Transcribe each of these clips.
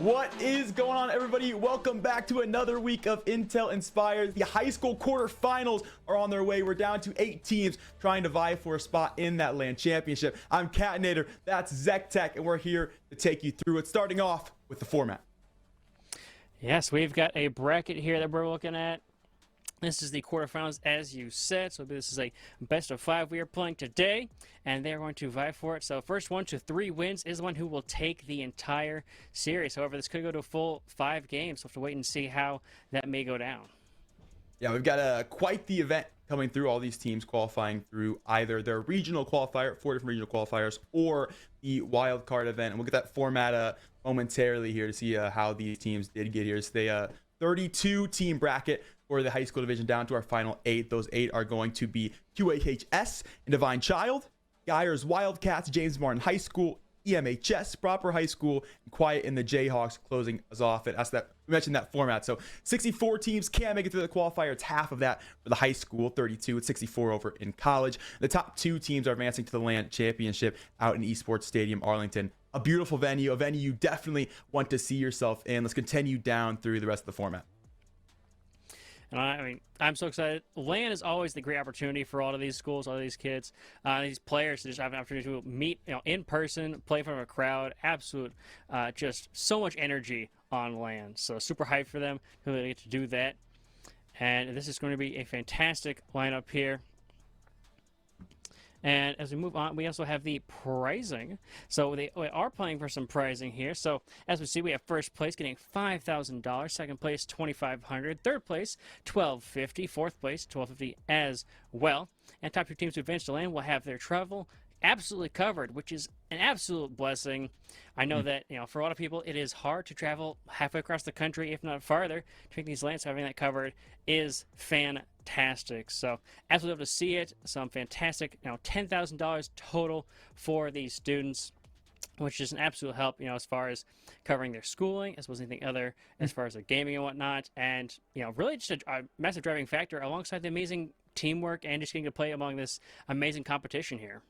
What is going on, everybody? Welcome back to another week of Intel Inspired. The high school quarterfinals are on their way. We're down to 8 teams trying to vie for a spot in that LAN championship. I'm Catinator, that's Zectech, and we're here to take you through it, starting off with the format. Yes, we've got a bracket here that we're looking at. This is the quarterfinals, as you said. So this is a best of 5 we are playing today, and they're going to vie for it. So first 1 to 3 wins is the one who will take the entire series. However, this could go to a full 5 games. So we'll have to wait and see how that may go down. Yeah, we've got quite the event coming through. All these teams qualifying through either their regional qualifier, 4 different regional qualifiers, or the wild card event. And we'll get that format momentarily here to see how these teams did get here. So they 32 team bracket for the high school division down to our final 8. Those 8 are going to be QHHS and Divine Child, Geyers Wildcats, James Martin High School, EMHS, Proper High School, and Quiet in the Jayhawks closing us off. And we mentioned that format. So 64 teams can make it through the qualifier. It's half of that for the high school, 32. It's 64 over in college. The top 2 teams are advancing to the LAN championship out in Esports Stadium, Arlington. A beautiful venue, a venue you definitely want to see yourself in. Let's continue down through the rest of the format. And I mean, I'm so excited. LAN is always the great opportunity for all of these schools, all of these kids, these players to just have an opportunity to meet, in person, play in front of a crowd. Absolute, just so much energy on LAN. So super hyped for them to get to do that. And this is going to be a fantastic lineup here. And as we move on, we also have the prizing. So we are playing for some prizing here. So as we see, we have first place getting $5,000, second place $2,500, third place $1,250, fourth place $1,250 as well. And top 2 teams who advance to LAN will have their travel absolutely covered, which is an absolute blessing. I know that for a lot of people it is hard to travel halfway across the country, if not farther, to make these lands. Having that covered is fantastic. So absolutely love to see it. Some fantastic, $10,000 total for these students, which is an absolute help, as far as covering their schooling, as well as anything other, as far as their gaming and whatnot. And, really just a massive driving factor alongside the amazing teamwork and just getting to play among this amazing competition here.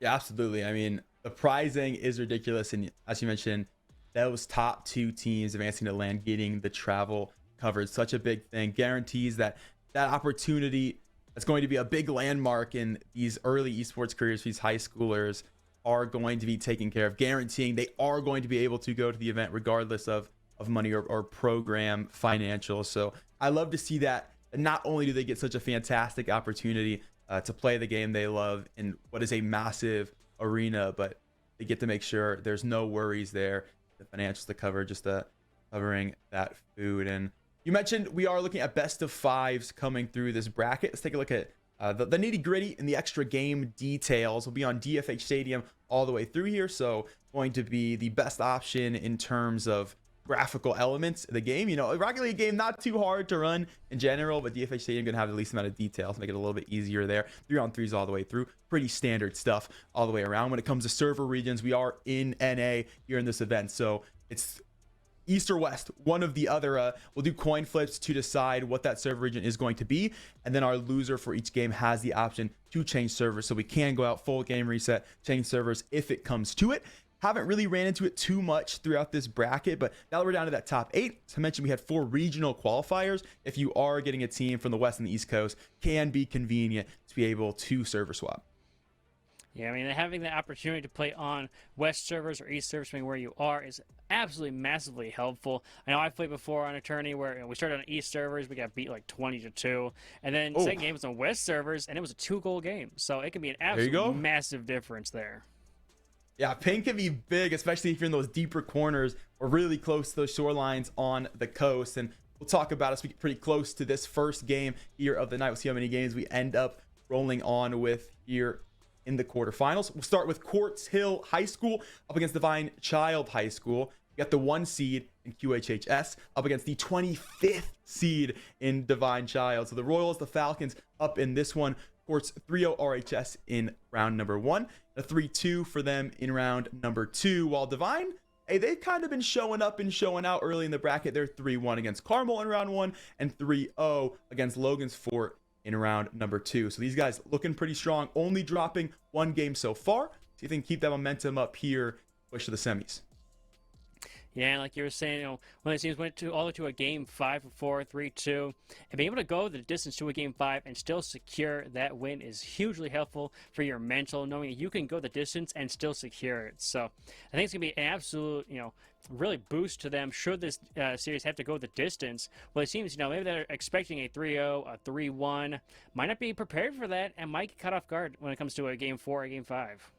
Yeah, absolutely. I mean, the prizing is ridiculous. And as you mentioned, those top 2 teams advancing to LAN, getting the travel covered, such a big thing. Guarantees that opportunity that's going to be a big landmark in these early esports careers. These high schoolers are going to be taken care of, guaranteeing they are going to be able to go to the event regardless of money or program financials. So I love to see that. And not only do they get such a fantastic opportunity to play the game they love in what is a massive arena, but they get to make sure there's no worries there, the financials to cover, just covering that food. And you mentioned we are looking at best of 5s coming through this bracket. Let's take a look at the nitty gritty and the extra game details. Will be on DFH Stadium all the way through here, so going to be the best option in terms of graphical elements of the game. A Rocket League game, not too hard to run in general, but DFH Stadium gonna have the least amount of details, make it a little bit easier there. 3-on-3s all the way through, pretty standard stuff all the way around. When it comes to server regions, we are in NA here in this event, so it's East or West, one of the other. We'll do coin flips to decide what that server region is going to be, and then our loser for each game has the option to change servers, so we can go out full game reset, change servers if it comes to it. Haven't really ran into it too much throughout this bracket, but now that we're down to that top 8, as I mentioned, we had 4 regional qualifiers. If you are getting a team from the West and the East Coast, can be convenient to be able to server swap. Yeah, I mean, having the opportunity to play on West servers or East servers, depending where you are, is absolutely massively helpful. I know I've played before on a tourney where we started on East servers, we got beat like 20-2, and then second game was on West servers, and it was a 2-goal game. So it can be an absolute massive difference there. Yeah, ping can be big, especially if you're in those deeper corners or really close to those shorelines on the coast. And we'll talk about as we get pretty close to this first game here of the night. We'll see how many games we end up rolling on with here in the quarterfinals. We'll start with Quartz Hill High School up against Divine Child High School. We got the 1 seed in QHHS up against the 25th seed in Divine Child. So the Royals, the Falcons up in this one. Quartz 3-0 RHS in round number 1. A 3-2 for them in round number 2. While Divine, hey, they've kind of been showing up and showing out early in the bracket. They're 3-1 against Carmel in round 1 and 3-0 against Logan's Fort in round number 2. So these guys looking pretty strong, only dropping 1 game so far. See if they can keep that momentum up here, push to the semis. Yeah, and like you were saying, when the teams went to all the way to a game 5-4, 3-2, and being able to go the distance to a game 5 and still secure that win is hugely helpful for your mental, knowing that you can go the distance and still secure it. So I think it's gonna be an absolute, really boost to them should this series have to go the distance. Well, it seems, maybe they're expecting a 3-0, a 3-1, might not be prepared for that, and might get caught off guard when it comes to a game 4, a game 5.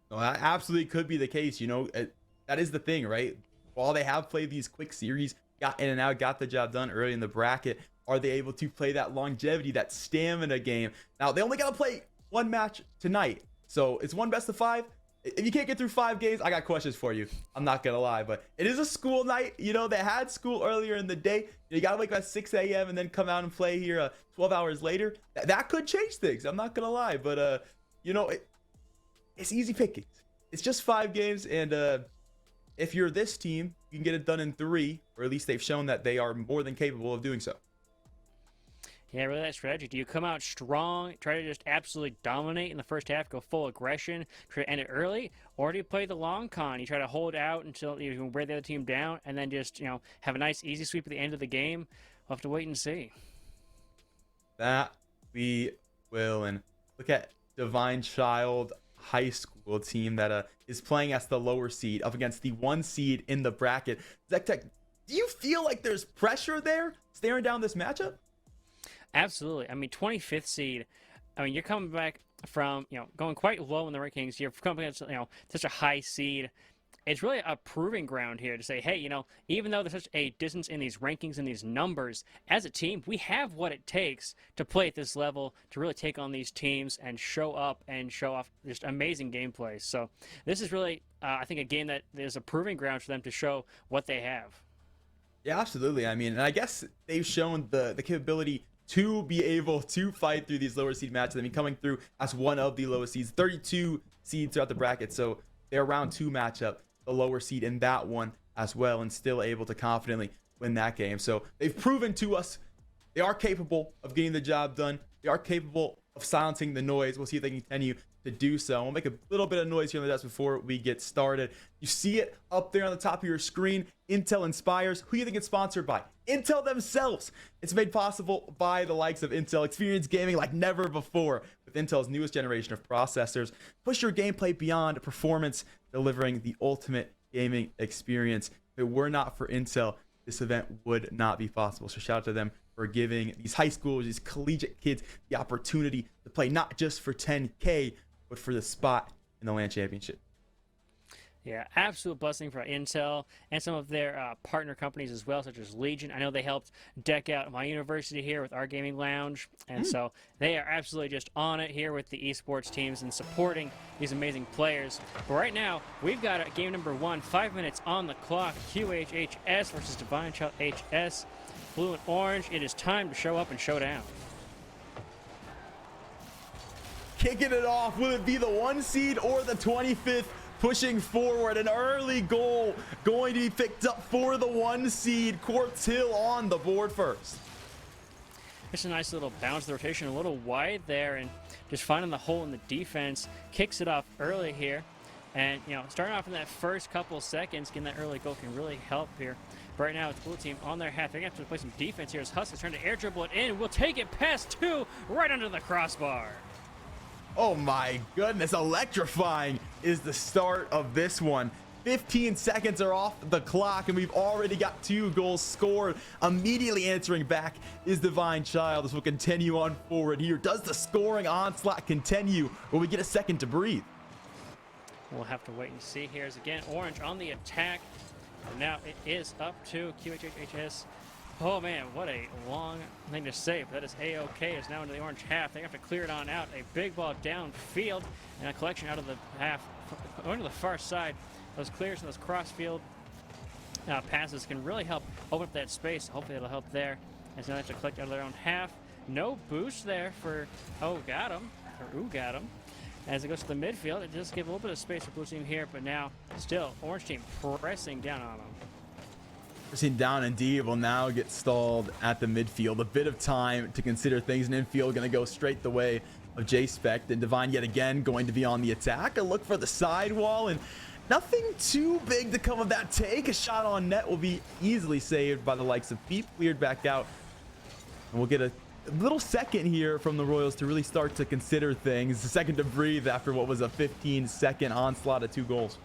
No, that absolutely could be the case. That is the thing, right? While they have played these quick series, got in and out, got the job done early in the bracket, are they able to play that longevity, that stamina game? Now, they only got to play one match tonight. So it's one best of 5. If you can't get through 5 games, I got questions for you. I'm not going to lie. But it is a school night. They had school earlier in the day. You got to wake up at 6 a.m. and then come out and play here 12 hours later. That could change things. I'm not going to lie. But, it's easy pickings. It's just 5 games. And if you're this team, you can get it done in 3. Or at least they've shown that they are more than capable of doing so. Yeah, really that strategy. Do you come out strong, try to just absolutely dominate in the first half, go full aggression, try to end it early? Or do you play the long con? You try to hold out until you can wear the other team down and then just, have a nice easy sweep at the end of the game? We'll have to wait and see. That we will. And look at Divine Child High School team that is playing as the lower seed up against the 1 seed in the bracket. Zectech, do you feel like there's pressure there staring down this matchup? Absolutely. I mean, 25th seed. I mean, you're coming back from, going quite low in the rankings. You're coming against, such a high seed. It's really a proving ground here to say, hey, even though there's such a distance in these rankings and these numbers, as a team, we have what it takes to play at this level, to really take on these teams and show up and show off just amazing gameplay. So this is really, I think, a game that is a proving ground for them to show what they have. Yeah, absolutely. I mean, and I guess they've shown the capability to be able to fight through these lower seed matches. I mean, coming through as one of the lowest seeds, 32 seeds throughout the bracket. So their round 2 matchup, the lower seed in that one as well, and still able to confidently win that game. So they've proven to us they are capable of getting the job done. They are capable of silencing the noise. We'll see if they can continue to do so. We'll make a little bit of noise here on the desk before we get started. You see it up there on the top of your screen. Intel Inspires. Who do you think it's sponsored by? Intel themselves. It's made possible by the likes of Intel. Experience gaming like never before with Intel's newest generation of processors. Push your gameplay beyond performance, delivering the ultimate gaming experience. If it were not for Intel, this event would not be possible. So shout out to them for giving these high schoolers, these collegiate kids, the opportunity to play not just for 10K, but for the spot in the LAN championship. Yeah, absolute blessing for Intel and some of their partner companies as well, such as Legion. I know they helped deck out my university here with our gaming lounge, and so they are absolutely just on it here with the esports teams and supporting these amazing players. But right now, we've got game number 1, 5 minutes on the clock. QHHS versus Divine Child HS. Blue and orange, it is time to show up and show down. Kicking it off, will it be the 1 seed or the 25th? Pushing forward, an early goal going to be picked up for the 1 seed. Quartz Hill on the board first. It's a nice little bounce, the rotation a little wide there, and just finding the hole in the defense. Kicks it off early here, and starting off in that first couple seconds, getting that early goal can really help here. But right now, it's blue team on their half. They're gonna have to play some defense here as Husk is trying to air dribble it in. We'll take it past 2, right under the crossbar. Oh my goodness, electrifying is the start of this one. 15 seconds are off the clock, and we've already got 2 goals scored. Immediately answering back is Divine Child. This will continue on forward here. Does the scoring onslaught continue? Will we get a second to breathe? We'll have to wait and see here. As again, orange on the attack. And now it is up to QHHS. Oh man, what a long thing to say, but that is A-OK. It's now into the orange half. They have to clear it on out. A big ball downfield and a collection out of the half, going to the far side. Those clears and those cross-field passes can really help open up that space. Hopefully it'll help there. As now they have to collect out of their own half. No boost there for got him. As it goes to the midfield, it does give a little bit of space for blue team here, but now still orange team pressing down on them. Pressing down indeed will now get stalled at the midfield. A bit of time to consider things. An infield going to go straight the way of J-Spec. And Divine yet again going to be on the attack. A look for the sidewall, and Nothing too big to come of that take. A shot on net will be easily saved by the likes of Peep, cleared back out. And we'll get a little second here from the Royals to really start to consider things. A second to breathe after what was a 15-second onslaught of 2 goals.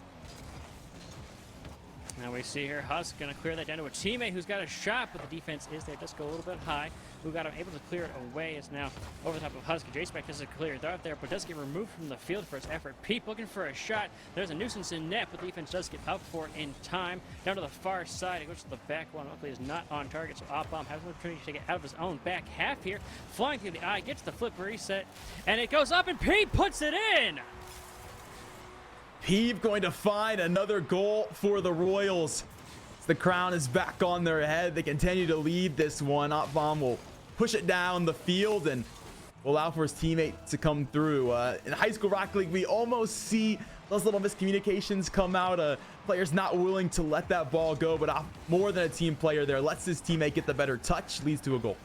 Now we see here Husk going to clear that down to a teammate who's got a shot, but the defense is there. Does go a little bit high. Who got him able to clear it away is now over the top of Husk. J-Spec doesn't clear it out there, but does get removed from the field for his effort. Peep looking for a shot. There's a nuisance in net, but the defense does get up for it in time. Down to the far side. It goes to the back one. Luckily, is not on target, so Op-Bomb has an opportunity to take it out of his own back half here. Flying through the eye, gets the flip reset, and it goes up, and Peep puts it in! Peep going to find another goal for the Royals. The crown is back on their head. They continue to lead this one. Op-Bomb will push it down the field and will allow for his teammate to come through. In high school Rocket League, we almost see those little miscommunications come out. Players not willing to let that ball go, but more than a team player there lets his teammate get the better touch, leads to a goal.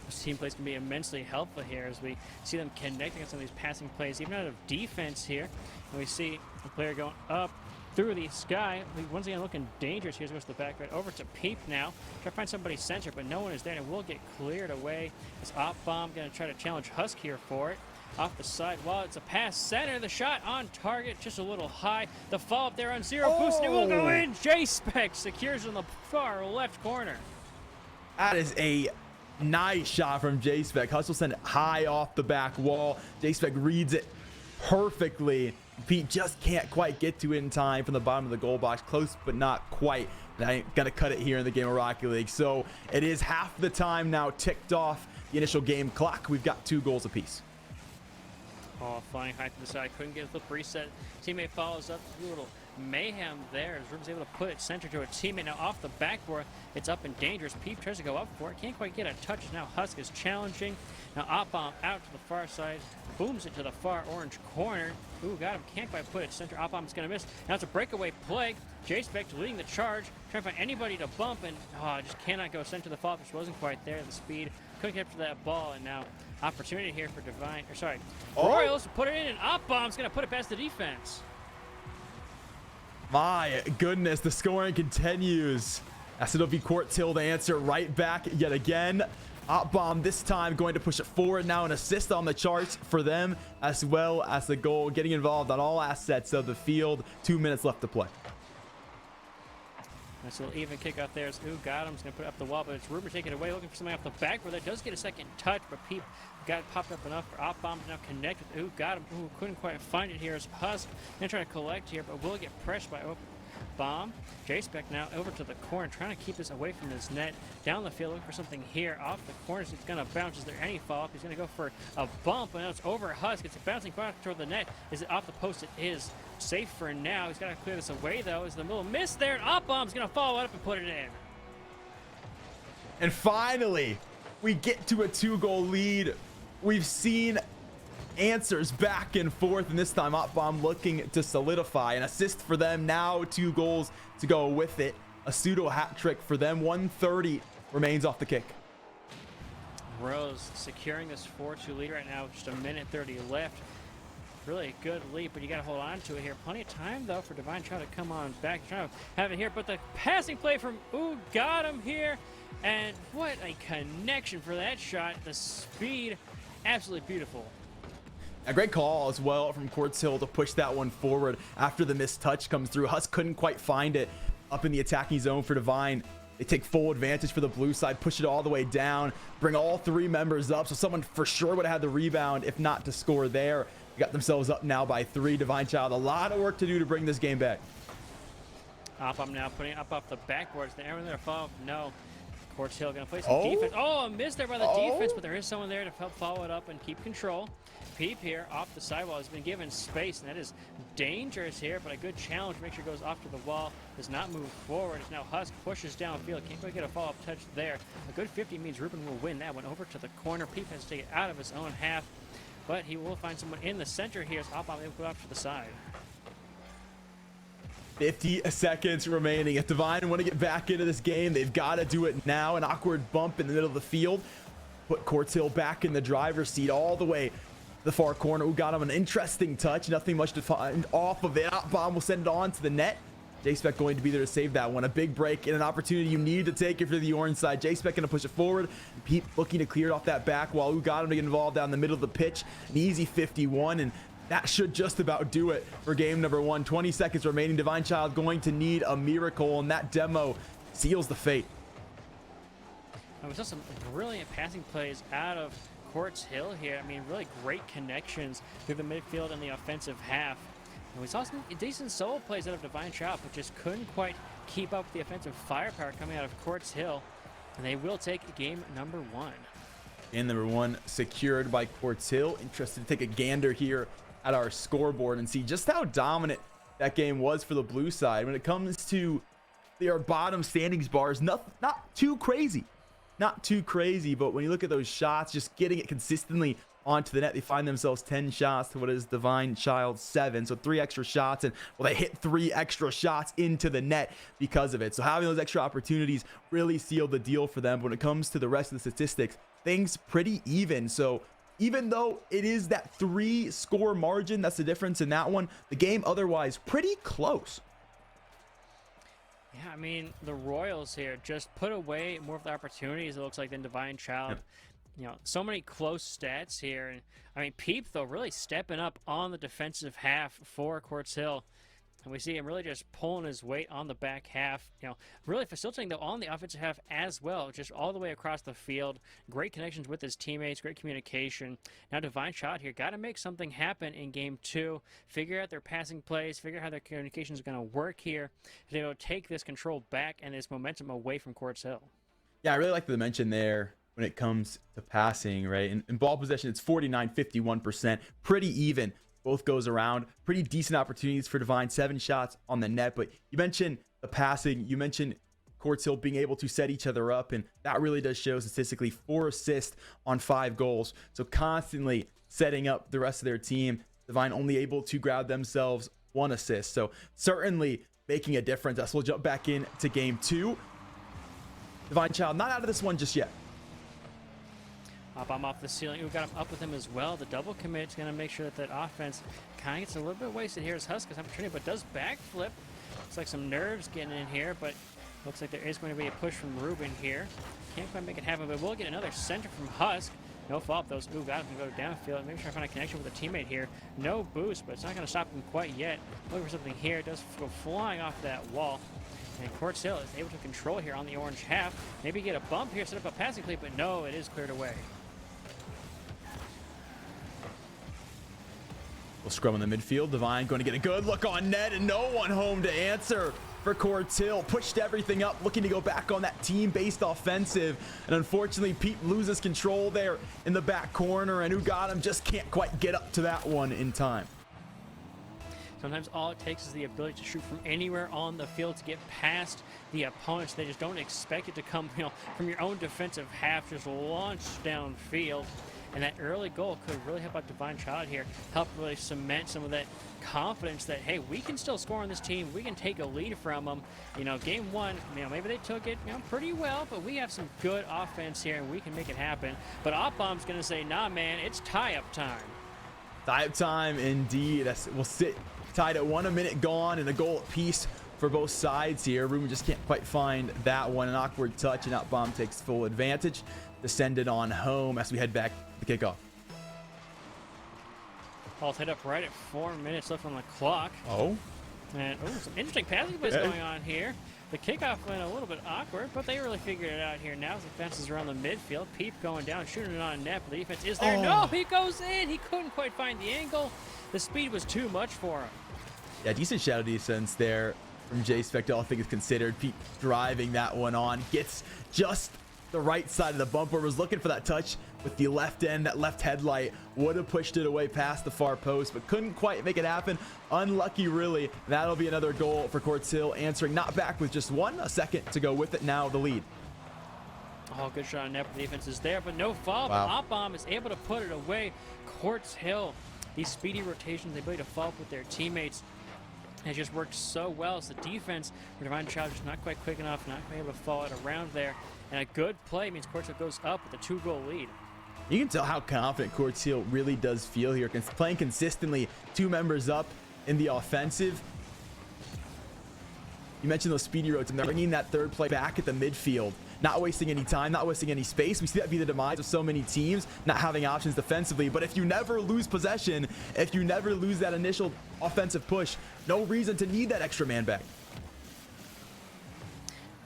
Those team plays can be immensely helpful here as we see them connecting on some of these passing plays, even out of defense here. And we see the player going up through the sky. Once again looking dangerous. Here's goes to the back right over to Peep now. Try to find somebody center, but no one is there, and it will get cleared away. This Op-Bomb going to try to challenge Husk here for it. Off the side, while it's a pass center, the shot on target, just a little high. The follow-up there on zero boost, and it will go in. J-Spec secures in the far left corner. That is a nice shot from J-Spec. Husk will send it high off the back wall. J-Spec reads it perfectly. Pete just can't quite get to it in time from the bottom of the goal box. Close, but not quite. I ain't gonna cut it here in the game of Rocket League. So it is half the time now ticked off the initial game clock. We've got 2 goals apiece. Oh, flying high to the side. Couldn't get a flip reset. Teammate follows up. A little mayhem there as Ruben's able to put it center to a teammate. Now off the backboard, it's up and dangerous. Peep tries to go up for it. Can't quite get a touch. Now Husk is challenging. Now Op-Bomb out to the far side. Booms it to the far orange corner. Ooh, got him. Can't quite put it center. Op-Bomb's going to miss. Now it's a breakaway play. J-Spec leading the charge. Trying to find anybody to bump, and just cannot go center to the fall, which wasn't quite there. The speed couldn't get to that ball, and now opportunity here for Royals to put it in, and Op-Bomb's going to put it past the defense. My goodness, the scoring continues. As it'll be Court Till to answer right back yet again. Op-Bomb this time going to push it forward. Now an assist on the charts for them, as well as the goal, getting involved on all assets of the field. 2 minutes left to play. Nice little even kick out there. Ooh, got him. He's going to put it up the wall, but it's Ruben taking it away, looking for something off the back where that does get a second touch, but Peep got it popped up enough for Op-Bomb to now connect with. Ooh, got him. Ooh, couldn't quite find it here as Husk. Going to try to collect here, but will get pressed by Bomb. J-Spec now over to the corner, trying to keep this away from his net. Down the field, looking for something here. Off the corners, he's going to bounce. Is there any follow-up? He's going to go for a bump, and now it's over Husk. It's bouncing back toward the net. Is it off the post? It is. Safe for now. He's got to clear this away, though. Is the middle miss there, and Op-Bomb's going to follow it up and put it in. And finally, we get to a 2-goal lead. We've seen answers back and forth, and this time Op-Bomb looking to solidify an assist for them. Now 2 goals to go with it. A pseudo hat trick for them. 130 remains off the kick. Rose securing this 4-2 lead right now. Just a minute 30 left. Really a good lead, but you got to hold on to it here. Plenty of time, though, for Divine trying to come on back. Trying to have it here, but the passing play from got him here. And what a connection for that shot. The speed, absolutely beautiful. A great call as well from Quartz Hill to push that one forward after the missed touch comes through. Husk couldn't quite find it up in the attacking zone for Divine. They take full advantage for the blue side, push it all the way down, bring all 3 members up. So someone for sure would have had the rebound, if not to score there. They got themselves up now by 3. Divine Child, a lot of work to do to bring this game back. I'm now putting it up off the backboards. The everyone there to follow? No. Quartz Hill going to play some defense. Oh, a miss there by the defense, but there is someone there to help follow it up and keep control. Peep here off the sidewall has been given space, and that is dangerous here, but a good challenge. Make sure it goes off to the wall. Does not move forward. As now Husk pushes downfield. Can't quite get a follow-up touch there. A good 50 means Ruben will win that one over to the corner. Peep has to take it out of his own half, but he will find someone in the center here as Op-Bomb able to go off to the side. 50 seconds remaining. If Divine want to get back into this game, they've got to do it now. An awkward bump in the middle of the field. Put Quartz Hill back in the driver's seat all the way the far corner. Who got him an interesting touch. Nothing much to find off of it. Bomb will send it on to the net. J-Spec going to be there to save that one. A big break and an opportunity you need to take if you're the orange side. J-Spec going to push it forward. Pete looking to clear it off that back while Who got him to get involved down the middle of the pitch. An easy 51, and that should just about do it for game number 1. 20 seconds remaining. Divine Child going to need a miracle, and that demo seals the fate. We saw some brilliant passing plays out of Quartz Hill here. I mean, really great connections through the midfield and the offensive half. And we saw some decent solo plays out of Divine Child, but just couldn't quite keep up with the offensive firepower coming out of Quartz Hill. And they will take game number 1. Game number 1 secured by Quartz Hill. Interested to take a gander here at our scoreboard and see just how dominant that game was for the blue side. When it comes to their bottom standings bars, not too crazy. Not too crazy, but when you look at those shots, just getting it consistently onto the net, they find themselves 10 shots to what is Divine Child 7. So 3 extra shots, and well, they hit 3 extra shots into the net because of it. So having those extra opportunities really sealed the deal for them. But when it comes to the rest of the statistics, things pretty even. So even though it is that 3 score margin, that's the difference in that one, the game otherwise pretty close. Yeah, I mean, the Royals here just put away more of the opportunities, it looks like, than Divine Child. Yep. You know, so many close stats here. And I mean, Peep, though, really stepping up on the defensive half for Quartz Hill. And we see him really just pulling his weight on the back half. You know, really facilitating, though, on the offensive half as well, just all the way across the field. Great connections with his teammates, great communication. Now Divine Child here got to make something happen in game 2. Figure out their passing plays, figure out how their communication is going to work here to be able to take this control back and this momentum away from Quartz Hill. Yeah, I really like the mention there when it comes to passing, right? In ball possession, it's 49-51%. Pretty even. Both goes around. Pretty decent opportunities for Divine. 7 shots on the net. But you mentioned the passing. You mentioned Quartz Hill being able to set each other up. And that really does show statistically 4 assists on 5 goals. So constantly setting up the rest of their team. Divine only able to grab themselves 1 assist. So certainly making a difference. As we'll jump back into game 2. Divine Child not out of this one just yet. Bomb off the ceiling. We got him up with him as well. The double commit is going to make sure that that offense kind of gets a little bit wasted here as Husk has opportunity, but does backflip. Looks like some nerves getting in here, but looks like there is going to be a push from Ruben here. Can't quite make it happen, but we'll get another center from Husk. No follow-up. Those got him to go downfield. Maybe try to find a connection with a teammate here. No boost, but it's not going to stop him quite yet. Looking for something here. It does go flying off that wall. And Quartz Hill is able to control here on the orange half. Maybe get a bump here, set up a passing play, but no, it is cleared away. We'll scrum in the midfield. Divine going to get a good look on net, and no one home to answer for Quartz Hill. Pushed everything up, looking to go back on that team-based offensive. And unfortunately, Pete loses control there in the back corner, and Who got him just can't quite get up to that one in time. Sometimes all it takes is the ability to shoot from anywhere on the field to get past the opponents. They just don't expect it to come, from your own defensive half, just launched downfield. And that early goal could really help out Divine Child here, help really cement some of that confidence that, hey, we can still score on this team. We can take a lead from them. Game 1, maybe they took it pretty well, but we have some good offense here, and we can make it happen. But Opbomb's going to say, nah, man, it's tie-up time. Tie-up time, indeed. We'll sit tied at 1 minute gone and a goal apiece for both sides here. Ruben just can't quite find that one. An awkward touch, and Opbomb takes full advantage to send it on home as we head back to the kickoff. Ball's hit up right at 4 minutes left on the clock. Oh. And some interesting passing plays going on here. The kickoff went a little bit awkward, but they really figured it out here now as it bounces around the midfield. Peep going down, shooting it on net, but the defense is there. No, he goes in. He couldn't quite find the angle. The speed was too much for him. Yeah, decent shadow defense there from J-Spec, all things considered. Pete driving that one on. Gets just the right side of the bumper. Was looking for that touch with the left end. That left headlight would have pushed it away past the far post, but couldn't quite make it happen. Unlucky, really. That'll be another goal for Quartz Hill, answering not back with just a second to go with it. Now the lead. Oh, good shot on net. The defense is there, but no foul. Wow. But Opbomb is able to put it away. Quartz Hill, these speedy rotations, the ability to follow up with their teammates, has just worked so well. As the defense for Divine Child just not quite quick enough, not quite able to follow it around there. And a good play means Quartz Hill goes up with a 2-goal lead. You can tell how confident Cortsil really does feel here. Playing consistently, 2 members up in the offensive. You mentioned those speedy rotates, and they're bringing that third play back at the midfield. Not wasting any time, not wasting any space. We see that be the demise of so many teams, not having options defensively. But if you never lose possession, if you never lose that initial offensive push, no reason to need that extra man back.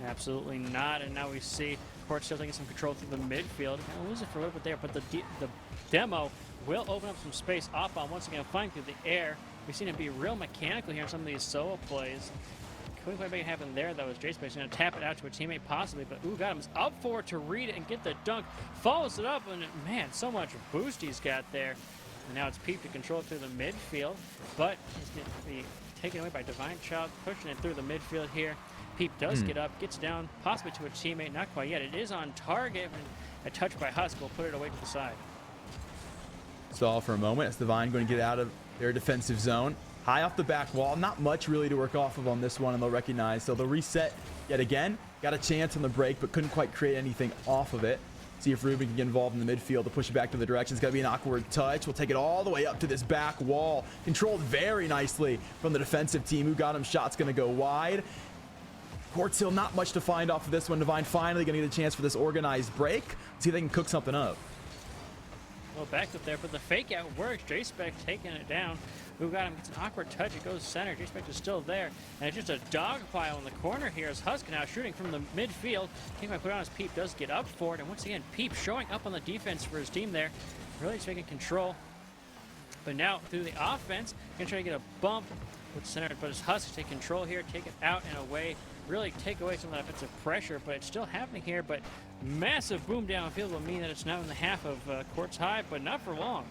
Absolutely not. And now we see Court still taking some control through the midfield. Kind of lose it for a little bit there, but the demo will open up some space. Oppon once again flying through the air. We've seen him be real mechanical here in some of these solo plays. Couldn't quite make it happen there, though, as J-Space going to tap it out to a teammate possibly, but got him. Is up for it to read it and get the dunk. Follows it up, and man, so much boost he's got there. And now it's Peep to control it through the midfield, but he's going to be taken away by Divine Child, pushing it through the midfield here. Peep does get up, gets down, possibly to a teammate, not quite yet. It is on target, and a touch by Husk will put it away to the side. Stall for a moment. It's Divine going to get out of their defensive zone. High off the back wall. Not much really to work off of on this one, and they'll recognize. So they'll reset yet again. Got a chance on the break, but couldn't quite create anything off of it. See if Ruben can get involved in the midfield to push it back to the direction. It's got to be an awkward touch. We'll take it all the way up to this back wall. Controlled very nicely from the defensive team. Who got him? Shot's going to go wide. Cortsil, not much to find off of this one. Divine finally going to get a chance for this organized break. See if they can cook something up. A little backed up there, but the fake out works. J-Spec taking it down. Who got him? Gets an awkward touch. It goes center. J-Spec is still there. And it's just a dog pile in the corner here as Husk now shooting from the midfield. Can't quite put on his Peep. Does get up for it. And once again, Peep showing up on the defense for his team there. Really taking control. But now through the offense, going to try to get a bump with center. But as Husk take control here, take it out and away. Really take away some of that offensive pressure, but it's still happening here. But massive boom downfield will mean that it's now in the half of Court's high, but not for long.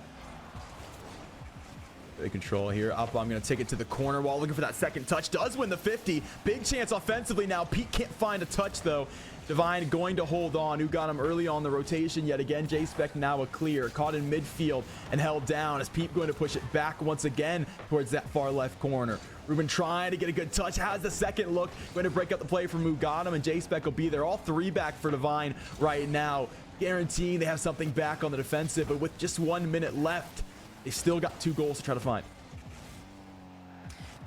Good control here. Up, I'm going to take it to the corner wall, looking for that second touch. Does win the 50. Big chance offensively now. Pete can't find a touch, though. Divine going to hold on. Who got him early on the rotation yet again? J-Spec now a clear. Caught in midfield and held down as Pete going to push it back once again towards that far left corner. Ruben trying to get a good touch. Has the second look. Going to break up the play from Mugadam, and J-Spec will be there. All 3 back for Divine right now. Guaranteeing they have something back on the defensive, but with just 1 minute left, they still got 2 goals to try to find.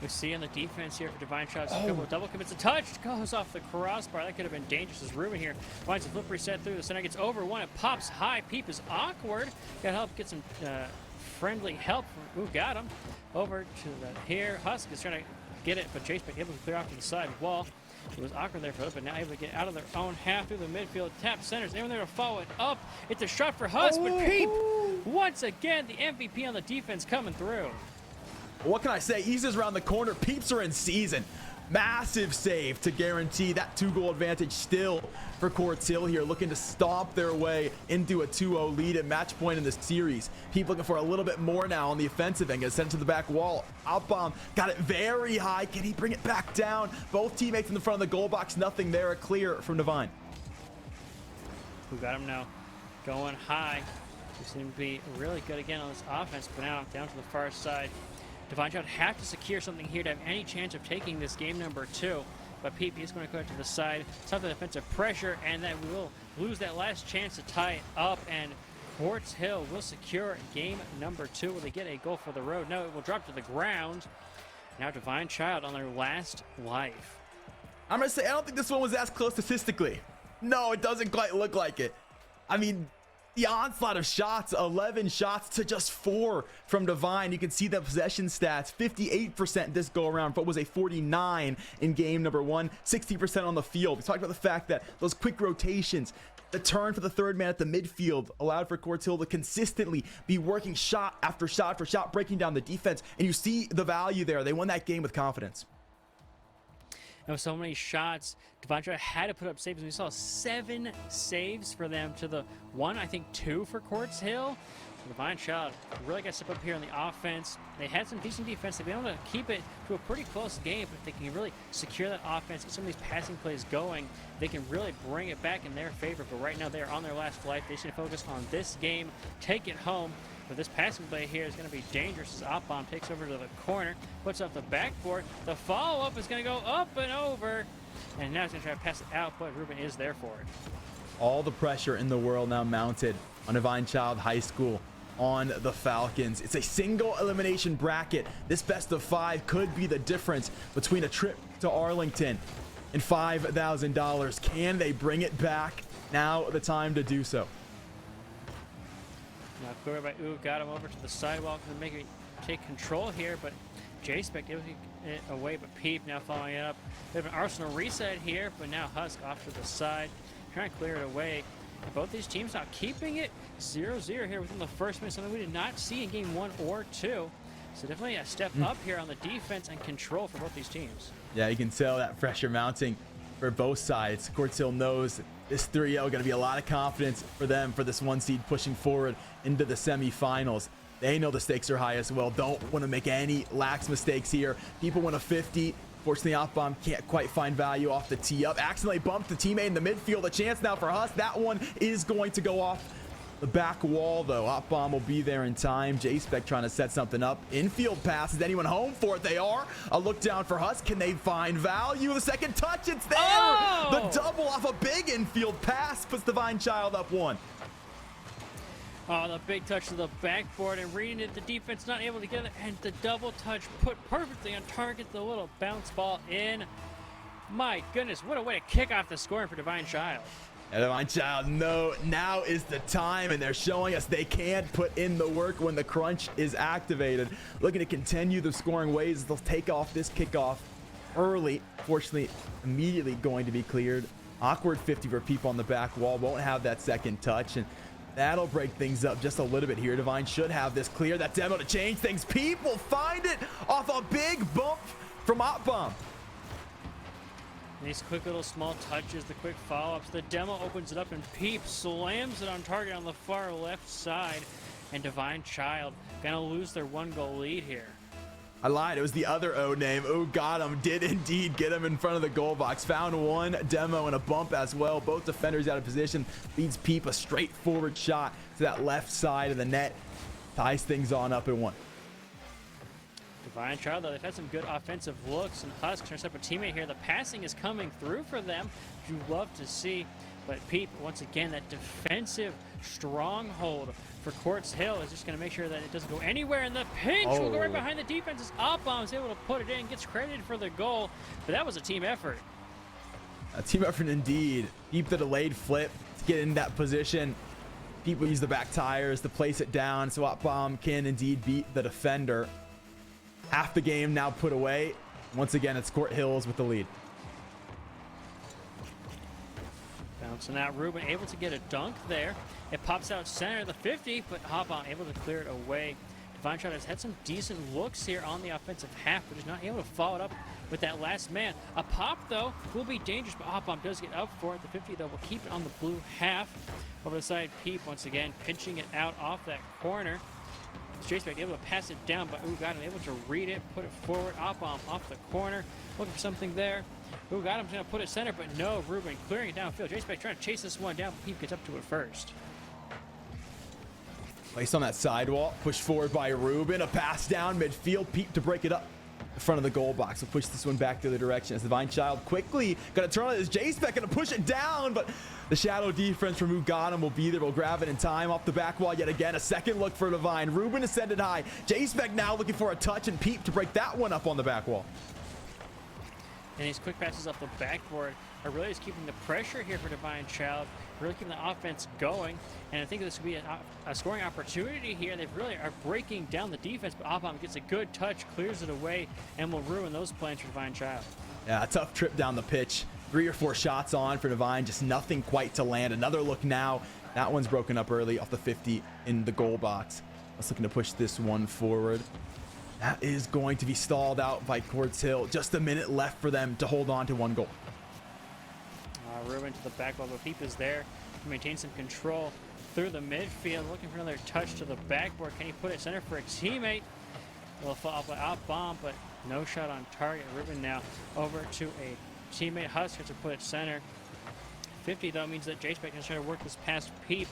We see on the defense here for Divine Shots. A couple of double commits. A touch goes off the crossbar. That could have been dangerous as Ruben here finds a flip reset through the center. Gets over one. It pops high. Peep is awkward. Got help. Get some friendly help from who got him. Over to the here. Husk is trying to get it, but Chase been able to clear off to the side wall. It was awkward there for us, but now able to get out of their own half through the midfield. Tap centers. Anyone there to follow it up. It's a shot for Husk, but Peep, once again, the MVP on the defense coming through. What can I say? Eases around the corner. Peeps are in season. Massive save to guarantee that 2-goal advantage still for Cortsil here, looking to stomp their way into a 2-0 lead at match point in the series. Peep looking for a little bit more now on the offensive end. Gonna send it to the back wall. Outbomb got it very high. Can he bring it back down? Both teammates in the front of the goal box. Nothing there. A clear from Divine. Who got him now? Going high. We seem to be really good again on this offense, but now down to the far side. Divine Child have to secure something here to have any chance of taking this game number 2. But Peep is going to go to the side, stop the defensive pressure, and then we will lose that last chance to tie it up. And Quartz Hill will secure game number 2. Will they get a goal for the road? No, it will drop to the ground. Now Divine Child on their last life. I'm going to say, I don't think this one was as close statistically. No, it doesn't quite look like it. I mean, the onslaught of shots, 11 shots to just 4 from Divine. You can see the possession stats, 58% this go around, but was a 49 in game number 1, 60% on the field. We talked about the fact that those quick rotations, the turn for the third man at the midfield allowed for Cortsil to consistently be working shot after shot after shot, breaking down the defense. And you see the value there. They won that game with confidence. There were so many shots. Devontra had to put up saves. We saw 7 saves for them to the 1, I think 2 for Quartz Hill. Divine Child really got to step up here on the offense. They had some decent defense. They've been able to keep it to a pretty close game. But if they can really secure that offense, get some of these passing plays going, they can really bring it back in their favor. But right now, they're on their last life. They should focus on this game, take it home. But this passing play here is going to be dangerous as Oppon takes over to the corner, puts up the backboard. The follow-up is going to go up and over. And now he's going to try to pass it out, but Ruben is there for it. All the pressure in the world now mounted on Divine Child High School on the Falcons. It's a single elimination bracket. This best of 5 could be the difference between a trip to Arlington and $5,000. Can they bring it back? Now the time to do so. Now clear by Ooh, got him over to the sidewalk and make it take control here, but J-Spec able to get it away, but Peep now following it up. They have an Arsenal reset here, but now Husk off to the side, trying to clear it away. And both these teams now keeping it 0-0 here within the first minute, something we did not see in game 1 or 2. So definitely a step up here on the defense and control for both these teams. Yeah, you can tell that pressure mounting for both sides. Quartz Hill knows this 3-0 going to be a lot of confidence for them for this 1 seed pushing forward into the semifinals. They know the stakes are high as well. Don't want to make any lax mistakes here. People want a 50. Fortunately, Opbomb can't quite find value off the tee up. Accidentally bumped the teammate in the midfield. A chance now for Husk. That one is going to go off the back wall, though. Opbomb will be there in time. J-Spec trying to set something up. Infield pass. Is anyone home for it? They are. A look down for Husk. Can they find value? The second touch, it's there. Oh! The double off a big infield pass puts Divine Child up 1. Oh, the big touch to the backboard and reading it. The defense not able to get it, and the double touch put perfectly on target. The little bounce ball in. My goodness, what a way to kick off the scoring for Divine Child. And Divine Child, no, now is the time, and they're showing us they can put in the work when the crunch is activated. Looking to continue the scoring ways. They'll take off this kickoff early. Fortunately, immediately going to be cleared. Awkward 50 for people on the back wall. Won't have that second touch, and that'll break things up just a little bit here. Divine should have this clear. That demo to change things. People find it off a big bump from Opbomb. These quick little small touches, the quick follow-ups. The demo opens it up and Peep slams it on target on the far left side. And Divine Child gonna lose their 1-goal lead here. I lied. It was the other O name. Ooh, got him. Did indeed get him in front of the goal box. Found one demo and a bump as well. Both defenders out of position. Leads Peep a straightforward shot to that left side of the net. Ties things on up at 1. Divine Child, though, they've had some good offensive looks, and Husk trying to set up a teammate here. The passing is coming through for them, which you love to see. But Peep, once again, that defensive stronghold for Quartz Hill is just going to make sure that it doesn't go anywhere. And the pinch will go right behind the defense as Opbomb is able to put it in, gets credited for the goal. But that was a team effort. A team effort indeed. Peep the delayed flip to get in that position. People use the back tires to place it down, so Opbomb can indeed beat the defender. Half the game now put away. Once again, it's Quartz Hills with the lead. Bouncing out, Ruben able to get a dunk there. It pops out center of the 50, but Opbomb able to clear it away. Divine Child has had some decent looks here on the offensive half, but is not able to follow it up with that last man. A pop, though, will be dangerous, but Opbomb does get up for it. The 50, though, will keep it on the blue half. Over the side, Peep, once again, pinching it out off that corner. J-Spec able to pass it down, but Ooh got him able to read it, put it forward. Opbomb off the corner, looking for something there. Ooh got him, trying to put it center, but no, Ruben clearing it downfield. J-Spec trying to chase this one down, but Peep gets up to it first. Placed on that sidewall, pushed forward by Ruben. A pass down midfield, Peep to break it up in front of the goal box. We'll push this one back the other direction as Divine Child quickly gonna turn on it. Is J-Spec gonna push it down, but the shadow defense from Ugadam will be there. We'll grab it in time off the back wall yet again. A second look for Divine. Ruben ascended high. J-Spec now looking for a touch, and Peep to break that one up on the back wall. And these quick passes off the backboard are really just keeping the pressure here for Divine Child, really keeping the offense going. And I think this could be a scoring opportunity here. They really are breaking down the defense, but Opbomb gets a good touch, clears it away, and will ruin those plans for Divine Child. Yeah, a tough trip down the pitch. 3 or 4 shots on for Divine, just nothing quite to land. Another look now. That one's broken up early off the 50 in the goal box. Let's looking to push this one forward. That is going to be stalled out by Quartz Hill. Just a minute left for them to hold on to 1 goal. Ruben to the back wall, but Peep is there to maintain some control through the midfield, looking for another touch to the backboard. Can he put it center for a teammate? Will fall off by Opbomb, but no shot on target. Ruben now over to a teammate. Huskers to put it center. 50, though, means that J-Spec can try to work this past Peep.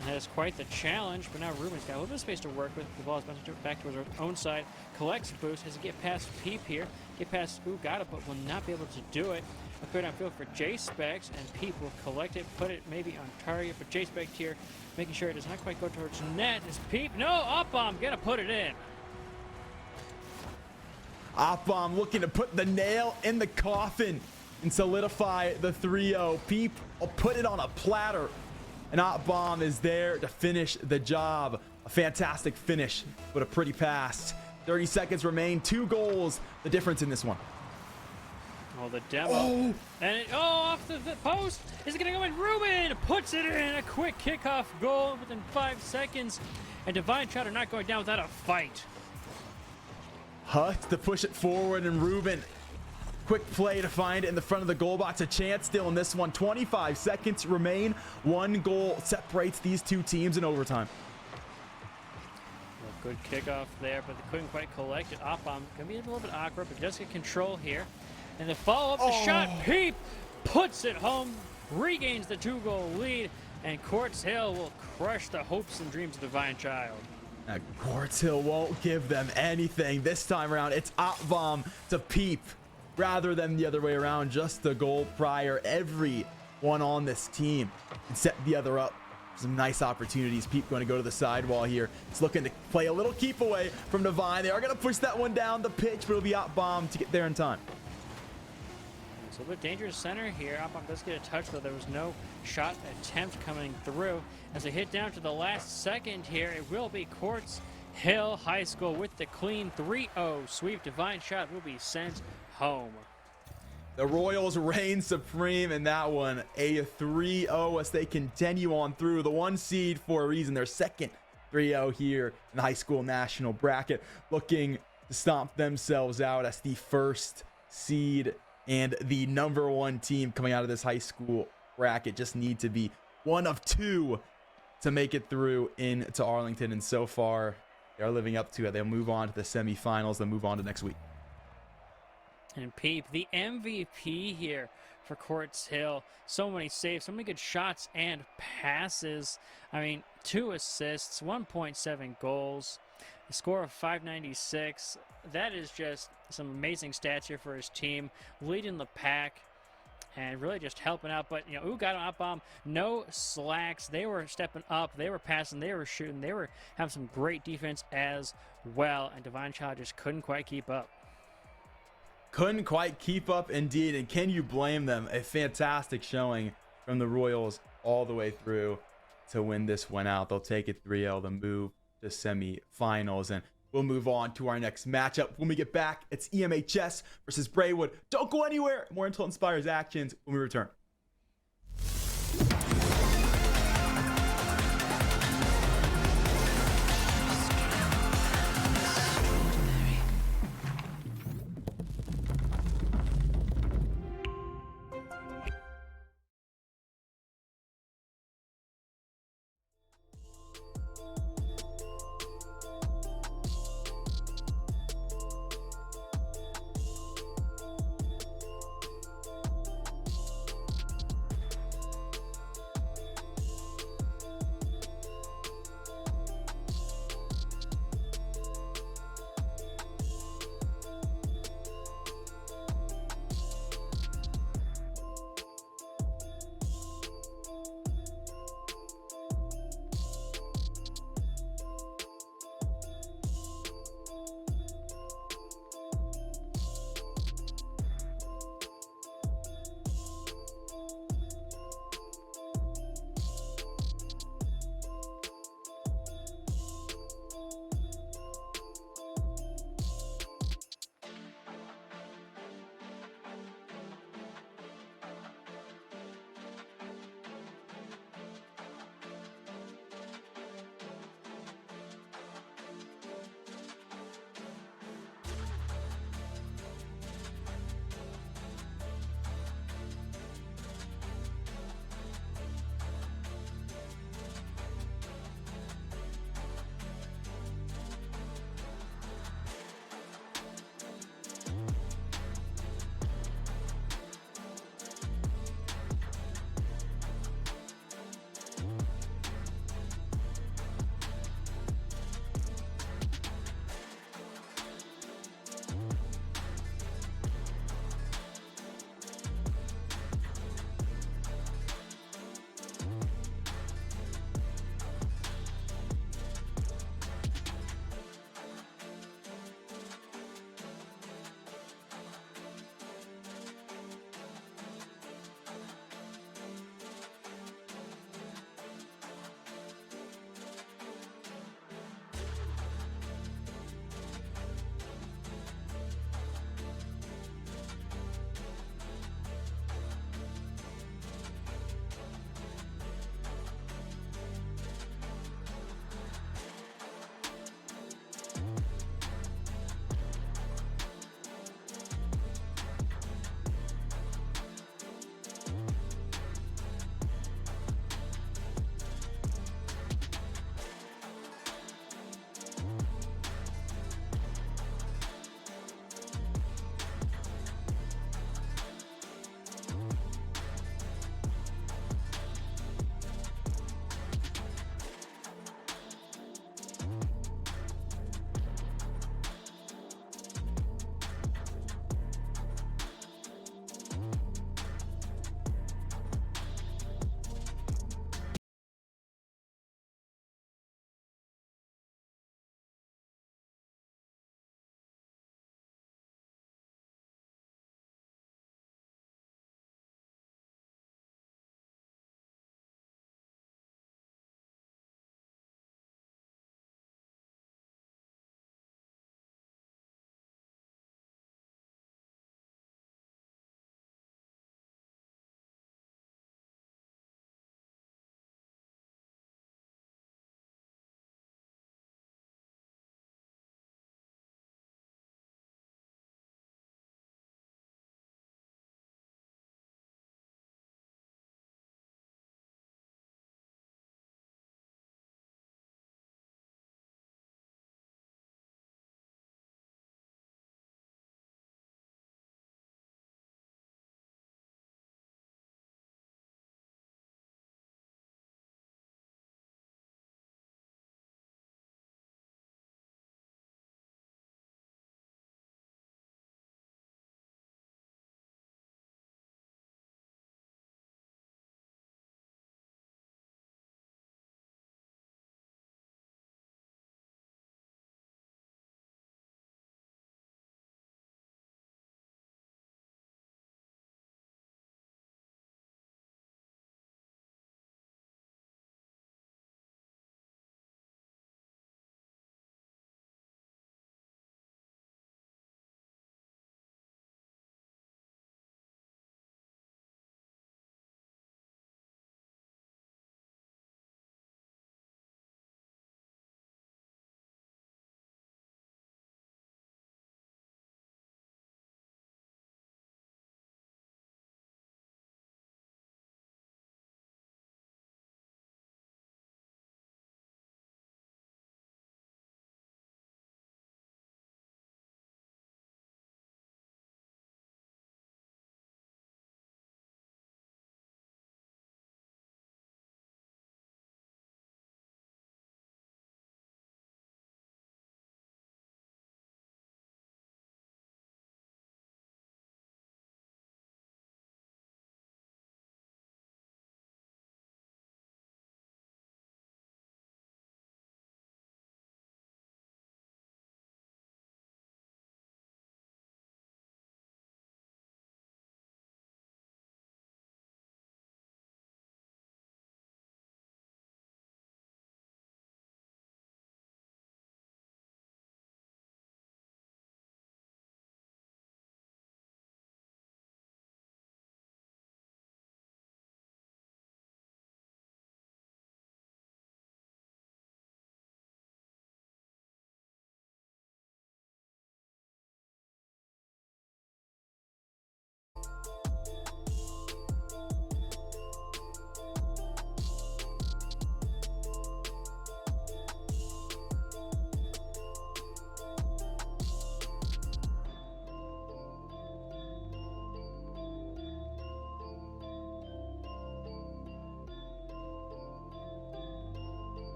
And that is quite the challenge, but now Ruben's got a little bit of space to work with. The ball is bouncing back towards our own side. Collects boost, has to get past Peep here. Get past got it, but will not be able to do it. A clear downfield for J-Specs, and Peep will collect it, put it maybe on target, but J-Specs here making sure it does not quite go towards net. Is Peep? No, up bomb, gonna put it in. Opbomb looking to put the nail in the coffin and solidify the 3-0. Peep will put it on a platter. And Opbomb is there to finish the job. A fantastic finish, but a pretty pass. 30 seconds remain. 2 goals. The difference in this one. Oh, the demo. And off the post. Is it going to go in? Ruben puts it in. A quick kickoff goal within 5 seconds. And Divine Shot are not going down without a fight. Hutt to push it forward, and Ruben, quick play to find it in the front of the goal box. A chance still in this one. 25 seconds remain. 1 goal separates these 2 teams in overtime. Well, good kickoff there, but they couldn't quite collect it. Opbomb gonna be a little bit awkward, but does get control here. And the follow-up, the shot, Peep puts it home, regains the 2-goal lead, and Quartz Hill will crush the hopes and dreams of Divine Child. Now, Quartz Hill won't give them anything. This time around, it's Opbomb to Peep rather than the other way around. Just the goal prior. Everyone on this team can set the other up. Some nice opportunities. Peep going to go to the sidewall here. It's looking to play a little keep away from Divine. They are going to push that one down the pitch, but it'll be Opbomb to get there in time. It's a little bit dangerous center here. Opbomb does get a touch, though there was no shot attempt coming through. As they hit down to the last second here, it will be Quartz Hill High School with the clean 3-0 sweep. Divine Shot will be sent home. The Royals reign supreme in that one. A 3-0 as they continue on through. The 1 seed for a reason. Their second 3-0 here in the high school national bracket. Looking to stomp themselves out as the first seed and the number 1 team coming out of this high school bracket. Just need to be one of 2 to make it through into Arlington. And so far, they are living up to it. They'll move on to the semifinals. They'll move on to next week. And Peep, the MVP here for Quartz Hill. So many saves, so many good shots and passes. I mean, 2 assists, 1.7 goals, a score of 596. That is just some amazing stats here for his team, leading the pack and really just helping out. But, you know, got an Opbomb, no slacks. They were stepping up. They were passing. They were shooting. They were having some great defense as well. And Divine Child just couldn't quite keep up. Couldn't quite keep up indeed. And can you blame them? A fantastic showing from the Royals all the way through to win this one out. They'll take it 3-0. They'll move to semifinals. And we'll move on to our next matchup. When we get back, it's EMHS versus Braywood. Don't go anywhere. More Intel Inspires actions when we return.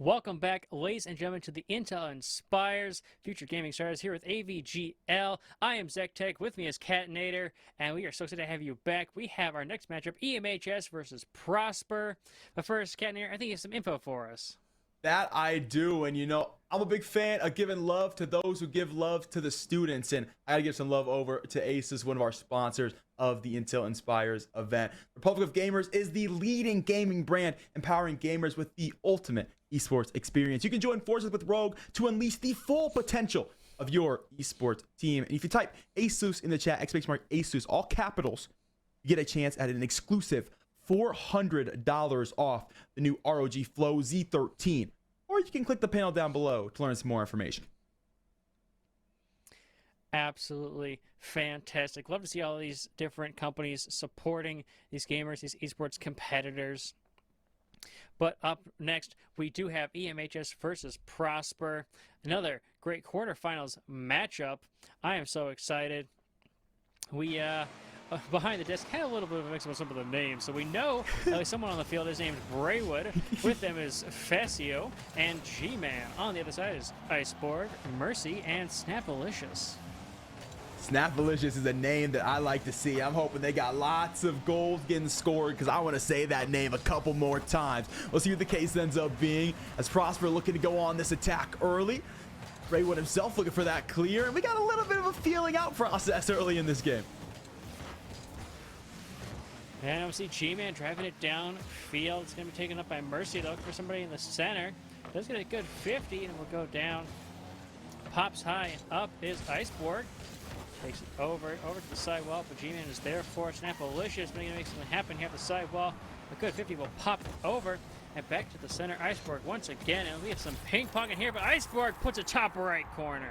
Welcome back, ladies and gentlemen, to the Intel Inspires Future Gaming Stars here with AVGL. I am ZekTech, with me is Catnator, and we are so excited to have you back. We have our next matchup, EMHS versus Prosper. But first, Catnator, I think you have some info for us. That I do, and I'm a big fan of giving love to those who give love to the students, and I gotta give some love over to Asus, one of our sponsors of the Intel Inspires event. Republic of Gamers is the leading gaming brand, empowering gamers with the ultimate esports experience. You can join forces with Rogue to unleash the full potential of your esports team. And if you type Asus in the chat, exclamation mark Asus, all capitals, you get a chance at an exclusive $400 off the new ROG Flow Z13. Or you can click the panel down below to learn some more information. Absolutely fantastic. Love to see all these different companies supporting these gamers, these esports competitors. But up next, we do have EMHS versus Prosper. Another great quarterfinals matchup. I am so excited. We, behind the desk, had a little bit of a mix up with some of the names. So we know someone on the field is named Braywood. With them is Facio and G-Man. On the other side is Iceborg, Mercy, and Snapalicious. Snapalicious is a name that I like to see. I'm hoping they got lots of goals getting scored because I want to say that name a couple more times. We'll see what the case ends up being as Prosper looking to go on this attack early. Braywood himself looking for that clear, and we got a little bit of a feeling out process early in this game. And we see G-Man driving it down field. It's going to be taken up by Mercy. They'll look for somebody in the center. Does get a good 50 and will go down. Pops high and up is Iceborg. Takes it over to the sidewall, but G-Man is there for Snapalicious, but he's going to make something happen here at the sidewall. A good 50 will pop over and back to the center. Iceborg once again, and we have some ping pong in here, but Iceborg puts a top right corner.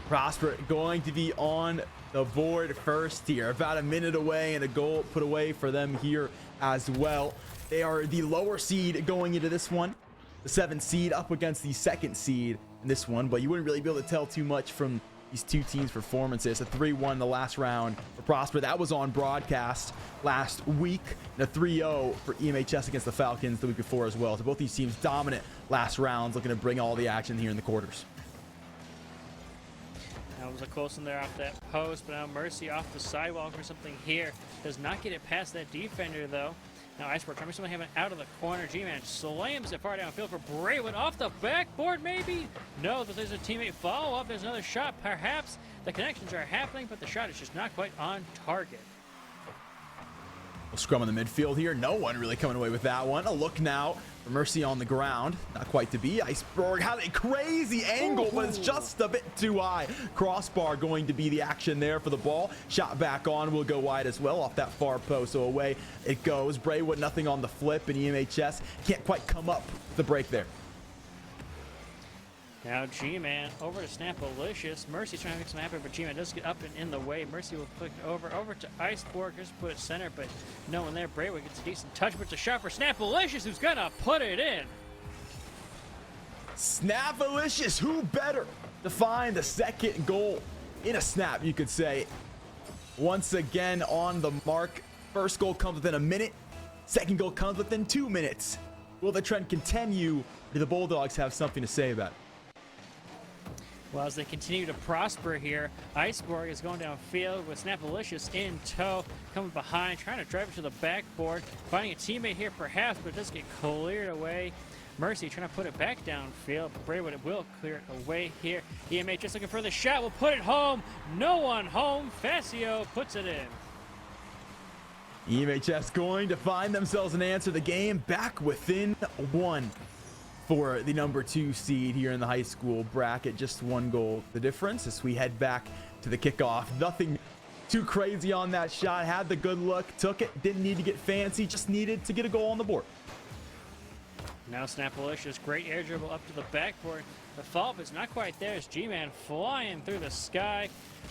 Prosper going to be on the board first here. About a minute away and a goal put away for them here as well. They are the lower seed going into this one. The 7th seed up against the 2nd seed in this one, but you wouldn't really be able to tell too much from these two teams' performances. A 3-1 the last round for Prosper. That was on broadcast last week. And a 3-0 for EMHS against the Falcons the week before as well. So both these teams dominant last rounds, looking to bring all the action here in the quarters. That was a close one there off that post, but now Mercy off the sidewalk for something here. Does not get it past that defender, though. Now Iceborg trying to something happen out of the corner. G-Man slams it far downfield for Braywood off the backboard, maybe? No, there's a teammate follow-up. There's another shot, perhaps. The connections are happening, but the shot is just not quite on target. We'll scrum in the midfield here. No one really coming away with that one. A look now for Mercy on the ground. Not quite to be. Iceborg had a crazy angle, but it's just a bit too high. Crossbar going to be the action there for the ball. Shot back on will go wide as well off that far post. So away it goes. Braywood nothing on the flip, and EMHS can't quite come up the break there. Now G-Man over to Snapalicious. Mercy's trying to make some happen, but G-Man does get up and in the way. Mercy will flick it over to Iceborg. Just put it center, but no one there. Braywood gets a decent touch, but it's a shot for Snapalicious, who's gonna put it in. Snapalicious, who better to find the 2nd goal in a snap, you could say. Once again on the mark. First goal comes within a minute. 2nd goal comes within 2 minutes. Will the trend continue? Do the Bulldogs have something to say about it? Well, as they continue to prosper here, Iceborg is going downfield with Snapalicious in tow, coming behind, trying to drive it to the backboard, finding a teammate here perhaps, but it does get cleared away. Mercy trying to put it back downfield, but Braywood will clear it away here. EMH just looking for the shot, will put it home. No one home. Facio puts it in. EMHS going to find themselves an answer. The game back within 1. For the number 2 seed here in the high school bracket. Just 1 goal the difference as we head back to the kickoff. Nothing too crazy on that shot. Had the good look, took it, didn't need to get fancy, just needed to get a goal on the board. Now Snapalicious, great air dribble up to the backboard. The follow-up is not quite there as G-Man flying through the sky.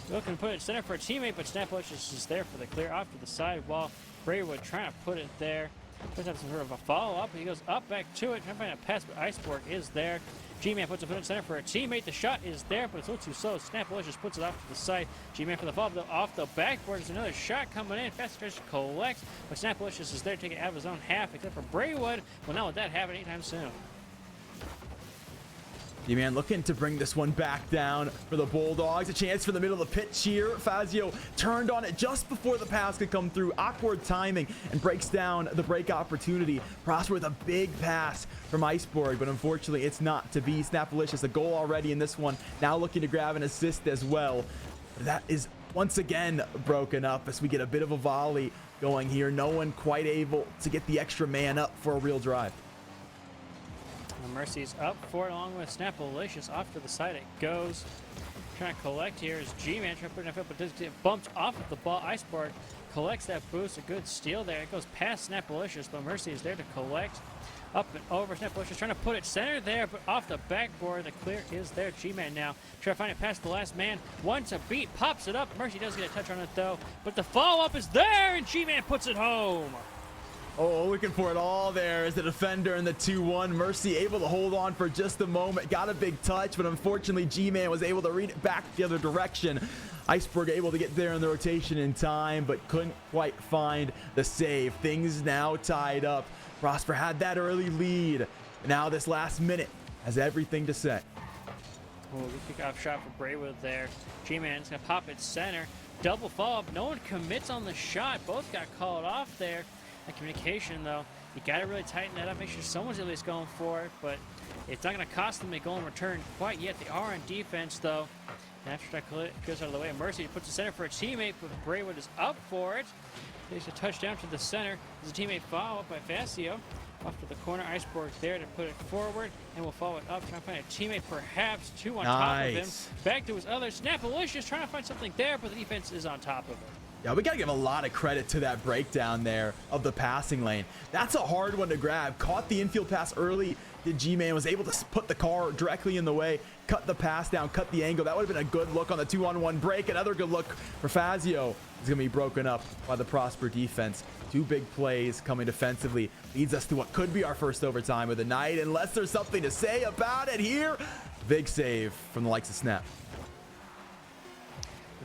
Looking to put it center for a teammate, but Snapalicious is there for the clear off to the sidewall. Braywood trying to put it there. Does have some sort of a follow-up. He goes up back to it. Trying to find a pass, but Iceborg is there. G-Man puts a foot in center for a teammate. The shot is there, but it's a little too slow. Snapalicious puts it off to the side. G-Man for the follow-up, though, off the backboard. There's another shot coming in. Fast tries to collect, but Snapalicious is there to take it out of his own half, except for Braywood. Well, not let that happen anytime soon. G-Man looking to bring this one back down for the Bulldogs. A chance for the middle of the pitch here. Fazio turned on it just before the pass could come through. Awkward timing and breaks down the break opportunity. Prosper with a big pass from Iceborg, but unfortunately it's not to be. Snapalicious, a goal already in this one. Now looking to grab an assist as well. That is once again broken up as we get a bit of a volley going here. No one quite able to get the extra man up for a real drive. Mercy's up for it along with Snapalicious. Off to the side it goes. Trying to collect here is G-Man trying to put enough up, but does get bumped off of the ball. Iceborg collects that boost. A good steal there. It goes past Snapalicious, but Mercy is there to collect. Up and over. Snapalicious trying to put it center there, but off the backboard. The clear is there. G-Man now trying to find it past the last man. One to beat. Pops it up. Mercy does get a touch on it though, but the follow-up is there, and G-Man puts it home. Oh, looking for it all there as the defender in the 2-1. Mercy able to hold on for just a moment. Got a big touch, but unfortunately G-Man was able to read it back the other direction. Iceberg able to get there in the rotation in time, but couldn't quite find the save. Things now tied up. Prosper had that early lead. Now this last minute has everything to say. Oh, good kickoff shot for Braywood there. G-Man's going to pop it center. Double follow-up. No one commits on the shot. Both got called off there. That communication, though, you got to really tighten that up. Make sure someone's at least going for it, but it's not going to cost them a goal in return quite yet. They are on defense, though. And after that goes out of the way, Mercy puts the center for a teammate, but Braywood is up for it. Takes a touchdown to the center. There's a teammate follow-up by Fazio. Off to the corner, Iceborg there to put it forward, and we'll follow it up. Trying to find a teammate, perhaps two on top of him. Back to his other. Snapalicious trying to find something there, but the defense is on top of it. Yeah, we got to give a lot of credit to that breakdown there of the passing lane. That's a hard one to grab. Caught the infield pass early. The G-Man was able to put the car directly in the way, cut the pass down, cut the angle. That would have been a good look on the 2-on-1 break. Another good look for Fazio. He's going to be broken up by the Prosper defense. Two big plays coming defensively. Leads us to what could be our first overtime of the night, unless there's something to say about it here. Big save from the likes of Snap.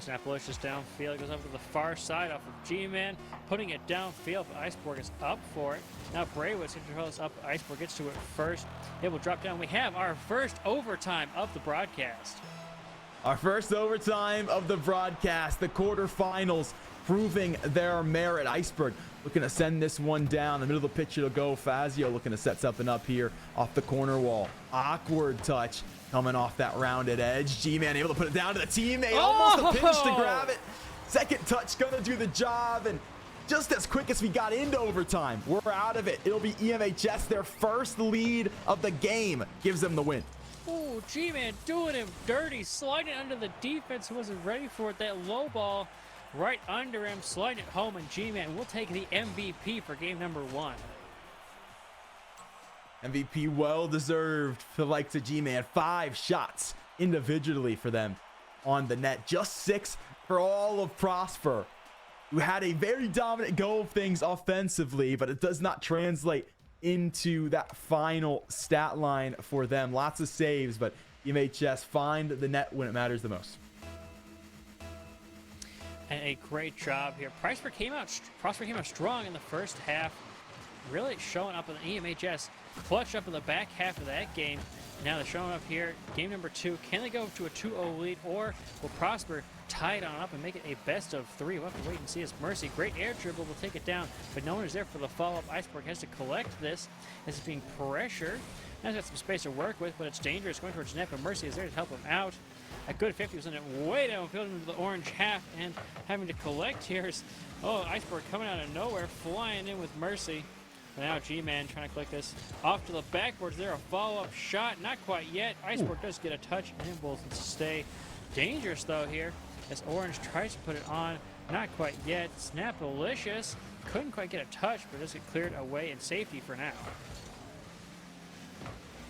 Snapalicious downfield, goes over to the far side off of G-Man, putting it downfield, but Iceborg is up for it. Now Braywood's control is up. Iceborg gets to it first. It will drop down. We have our first overtime of the broadcast. Our first overtime of the broadcast, the quarterfinals proving their merit. Iceberg looking to send this one down. The middle of the pitch, it'll go. Fazio looking to set something up here off the corner wall. Awkward touch coming off that rounded edge. G-Man able to put it down to the teammate. Almost a pinch to grab it. Second touch gonna do the job. And just as quick as we got into overtime, we're out of it. It'll be EMHS. Their first lead of the game gives them the win. Oh, G-Man doing him dirty, sliding under the defense who wasn't ready for it. That low ball right under him, sliding it home, and G-Man will take the MVP for game number 1. MVP well deserved for the likes of G-Man. 5 shots individually for them on the net. Just 6 for all of Prosper, who had a very dominant go of things offensively, but it does not translate into that final stat line for them. Lots of saves, but EMHS find the net when it matters the most. And a great job here. Prosper came out strong in the first half, really showing up with an EMHS clutch up in the back half of that game. Now they're showing up here, game number 2. Can they go to a 2-0 lead, or will Prosper tie it on up and make it a best of 3? We'll have to wait and see as Mercy. Great air dribble will take it down, but no one is there for the follow-up. Iceberg has to collect this as it's being pressured. Now he's got some space to work with, but it's dangerous going towards net, but Mercy is there to help him out. A good 50 was in it way downfield into the orange half, and having to collect here is, Iceberg coming out of nowhere, flying in with Mercy. But now G-Man trying to click this off to the backboards there. A follow-up shot, not quite yet. Iceberg does get a touch, and will stay dangerous though here as Orange tries to put it on. Not quite yet. Snapalicious couldn't quite get a touch, but does get cleared away in safety for now.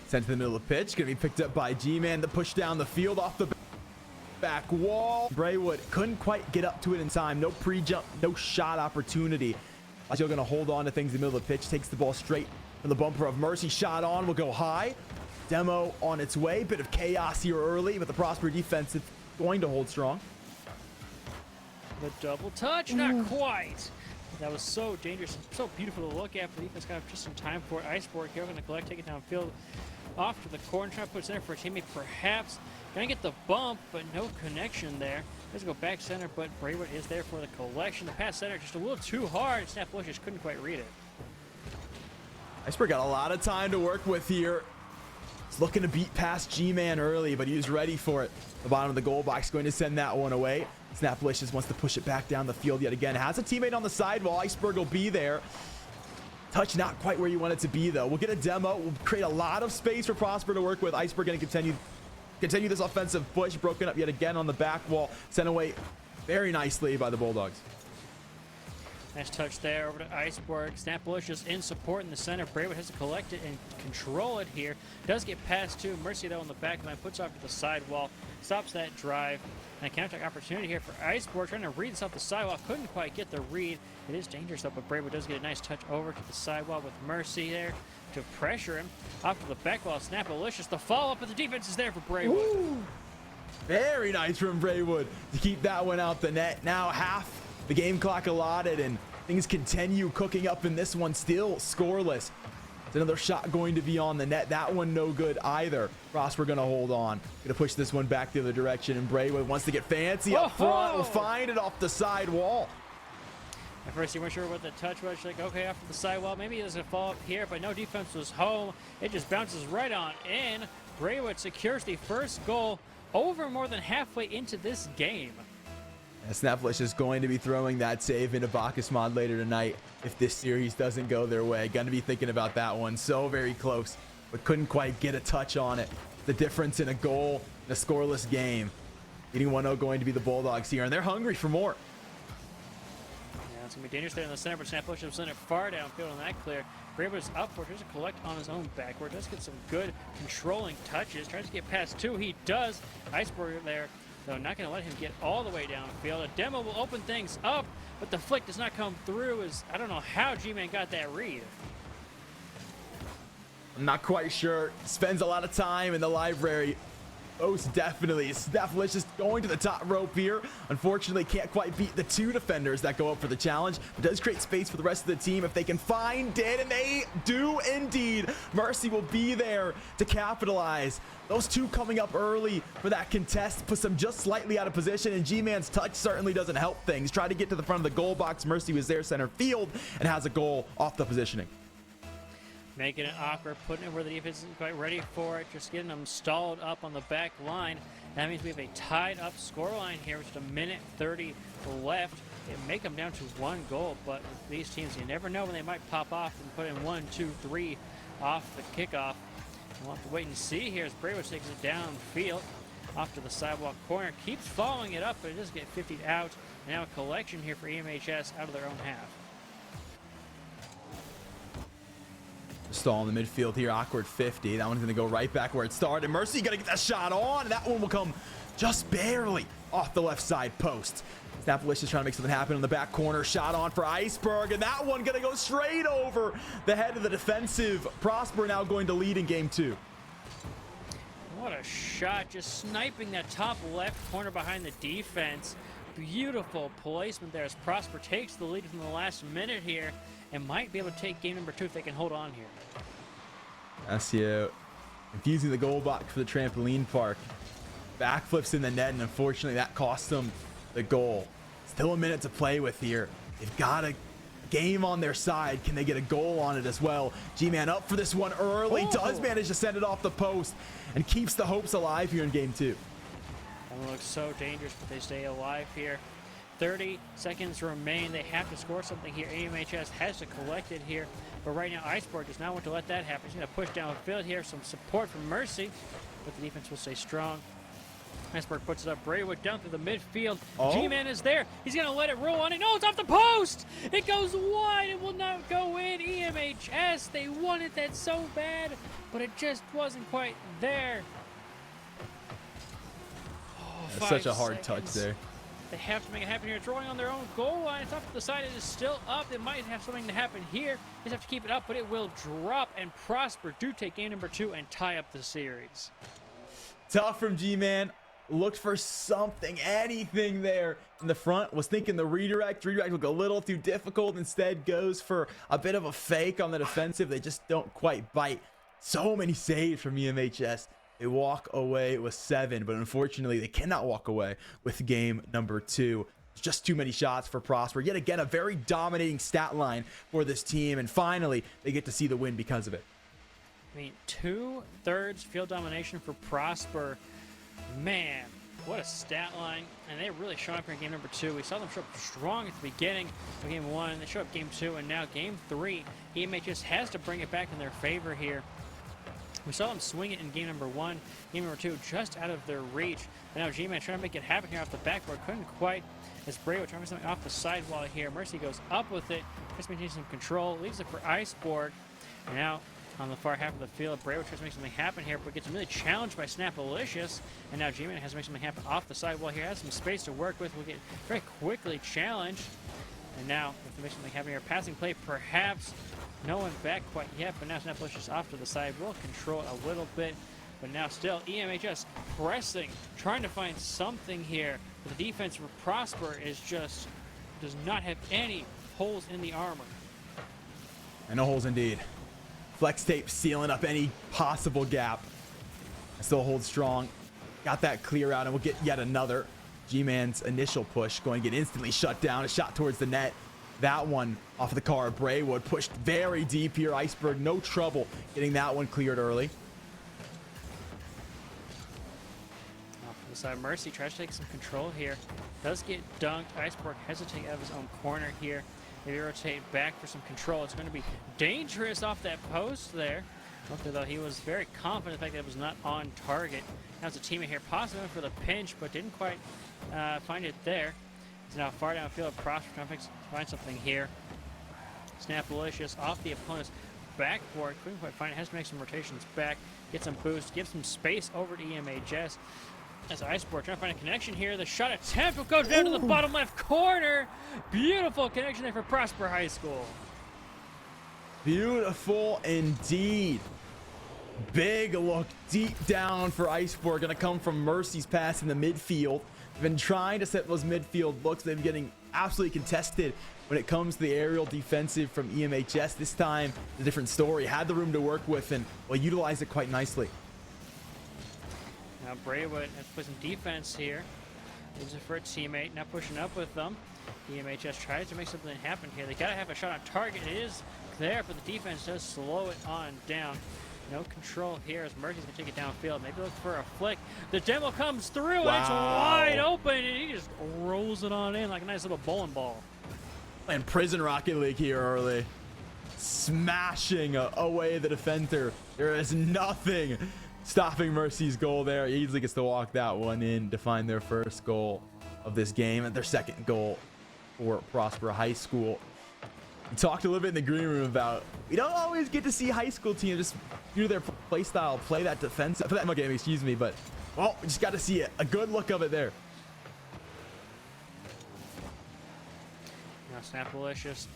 Sent to the middle of the pitch, gonna be picked up by G-Man to push down the field off the back wall. Braywood couldn't quite get up to it in time. No pre-jump, no shot opportunity. Still gonna hold on to things in the middle of the pitch. Takes the ball straight from the bumper of Mercy. Shot on, will go high. Demo on its way. Bit of chaos here early, but the Prosper defense is going to hold strong. The double touch, not quite. That was so dangerous, so beautiful to look at. The defense got just in time for it. Iceborg here going to collect, take it downfield. off to the corner, trying to put center for a teammate, perhaps. Gonna get the bump, but no connection there. Let's go back center, but Braywood is there for the collection. The pass center just a little too hard. Snap Bush just couldn't quite read it. Iceberg got a lot of time to work with here. He's looking to beat past G-Man early, but he was ready for it. The bottom of the goal box going to send that one away. Snaplicious wants to push it back down the field yet again. Has a teammate on the sidewall. Iceberg will be there. Touch not quite where you want it to be, though. We'll get a demo. We'll create a lot of space for Prosper to work with. Iceberg going to continue this offensive push. Broken up yet again on the back wall. Sent away very nicely by the Bulldogs. Nice touch there over to Iceberg. Snaplicious in support in the center. Braywood has to collect it and control it here. Does get past to Mercy, though, on the back line. Puts off to the sidewall. Stops that drive. And a counter opportunity here for Iceberg. Trying to read this off the sidewall. Couldn't quite get the read. It is dangerous, though, but Braywood does get a nice touch over to the sidewall with Mercy there to pressure him. Off to the back wall. Snaplicious. The follow-up, but the defense is there for Braywood. Ooh. Very nice from Braywood to keep that one out the net. Now half the game clock allotted, and things continue cooking up in this one. Still scoreless. It's another shot going to be on the net. That one no good either. Prosper gonna hold on. Gonna push this one back the other direction, and Braywood wants to get fancy up front. We'll find it off the side wall. At first, you weren't sure what the touch was. Like, okay, after the sidewall, maybe he doesn't fall up here, but no, defense was home. It just bounces right on in. Braywood secures the first goal over more than halfway into this game. Snaplish is going to be throwing that save into Bacchus mod later tonight if this series doesn't go their way. Going to be thinking about that one. So very close, but couldn't quite get a touch on it. The difference in a goal in a scoreless game. Leading 1-0 going to be the Bulldogs here, and they're hungry for more. Yeah, it's going to be dangerous there in the center, but Snaplish will send it far downfield on that clear. Braywood's up for it. Tries to collect on his own backward. Does get some good controlling touches. Tries to get past two. He does. Iceberg there, though, not going to let him get all the way downfield. A demo will open things up, but the flick does not come through. As I don't know how G-Man got that read. I'm not quite sure. Spends a lot of time in the library. Most definitely. Snaplish is going to the top rope here. Unfortunately, can't quite beat the two defenders that go up for the challenge, but does create space for the rest of the team if they can find it, and they do indeed. Mercy will be there to capitalize. Those two coming up early for that contest puts them just slightly out of position, and G-Man's touch certainly doesn't help things. Try to get to the front of the goal box. Mercy was there center field and has a goal off the positioning. Making it awkward, putting it where the defense isn't quite ready for it, just getting them stalled up on the back line. That means we have a tied up scoreline here with just a minute 30 left. It may come down to one goal, but with these teams, you never know when they might pop off and put in 1, 2, 3 off the kickoff. We'll have to wait and see here as Braywood takes it downfield. Off to the sidewalk corner, keeps following it up, but it does get 50'd out. And now a collection here for EMHS out of their own half. Stall in the midfield here, awkward 50. That one's gonna go right back where it started. Mercy gonna get that shot on, and that one will come just barely off the left side post. Snaplish is trying to make something happen in the back corner. Shot on for Iceberg, and that one gonna go straight over the head of the defensive. Prosper now going to lead in game 2. What a shot, just sniping that top left corner behind the defense. Beautiful placement there as Prosper takes the lead from the last minute here and might be able to take game number 2 if they can hold on here. Asio confusing the goal box for the trampoline park. Backflips in the net, and unfortunately that cost them the goal. Still a minute to play with here. They've got a game on their side. Can they get a goal on it as well? G-Man up for this one early. Does manage to send it off the post and keeps the hopes alive here in game 2. That looks so dangerous, but they stay alive here. 30 seconds remain. They have to score something here. AMHS has to collect it here. But right now, Iceberg does not want to let that happen. He's going to push downfield here. Some support from Mercy, but the defense will stay strong. Iceberg puts it up. Braywood down through the midfield. G-Man is there. He's going to let it roll on it. No, it's off the post. It goes wide. It will not go in. EMHS, they wanted that so bad, but it just wasn't quite there. That's such a hard touch there. They have to make it happen here. It's rolling on their own goal line. It's off to the side. It is still up. They might have something to happen here. They just have to keep it up, but it will drop, and Prosper do take game number 2 and tie up the series. Tough from G-Man. Looked for something, anything there in the front. Was thinking the redirect. Redirect looked a little too difficult. Instead goes for a bit of a fake on the defensive. They just don't quite bite. So many saves from EMHS. They walk away with 7, but unfortunately they cannot walk away with game number 2. Just too many shots for Prosper. Yet again, a very dominating stat line for this team, and finally they get to see the win because of it. I mean, 2/3 field domination for Prosper. Man, what a stat line. And they really showed up here in game number 2. We saw them show up strong at the beginning of game 1. They showed up game 2, and now game 3. EMHS has to bring it back in their favor here. We saw them swing it in game number 1. Game number 2 just out of their reach. And now G-Man trying to make it happen here off the backboard. Couldn't quite. As Bravo trying to make something off the sidewall here. Mercy goes up with it. Just maintains some control. Leaves it for Iceborg. And now on the far half of the field, Bravo tries to make something happen here, but gets really challenged by Snapalicious. And now G-Man has to make something happen off the sidewall here. Has some space to work with. Will get very quickly challenged. And now, if they make something happen here, passing play perhaps. No one back quite yet, but now Snapalicious off to the side. Will control it a little bit. But now still EMHS pressing, trying to find something here. But the defense for Prosper is just does not have any holes in the armor. And no holes indeed. Flex tape sealing up any possible gap. I still hold strong. Got that clear out, and we'll get yet another. G-Man's initial push going to get instantly shut down. A shot towards the net. That one off of the car. Braywood pushed very deep here. Iceberg, no trouble getting that one cleared early. Off to the side, Mercy tries to take some control here. Does get dunked. Iceberg hesitating out of his own corner here. Maybe rotate back for some control. It's going to be dangerous off that post there. Luckily, though, he was very confident in the fact that it was not on target. Now it's a teammate here, possibly for the pinch, but didn't quite find it there. He's now far downfield. Prosper trying to find something here. Snapalicious off the opponent's backboard. Couldn't quite find it. Has to make some rotations back. Get some boost. Give some space over to EMHS. As Iceborg trying to find a connection here. The shot attempt will go down to the bottom left corner. Beautiful connection there for Prosper High School. Beautiful indeed. Big look deep down for Iceborg. Going to come from Mercy's pass in the midfield. They've been trying to set those midfield looks. They've been getting absolutely contested when it comes to the aerial defensive from EMHS. This time, a different story. Had the room to work with and well, utilized it quite nicely. Now Braywood has to put some defense here. Leaves it for a teammate. Now pushing up with them. EMHS tries to make something happen here. They got to have a shot on target. It is there, but the defense does slow it on down. No control here as Mercy's going to take it downfield. Maybe look for a flick. The demo comes through. Wow. And it's wide open, and he just rolls it on in like a nice little bowling ball. And Prison Rocket League here early. Smashing away the defender. There is nothing stopping Mercy's goal there. He easily gets to walk that one in to find their first goal of this game and their second goal for Prosper High School. We talked a little bit in the green room about we don't always get to see high school teams just do their play style, play that defensive, play that game, excuse me, but well, we just got to see it. A good look of it there. Now Snapalicious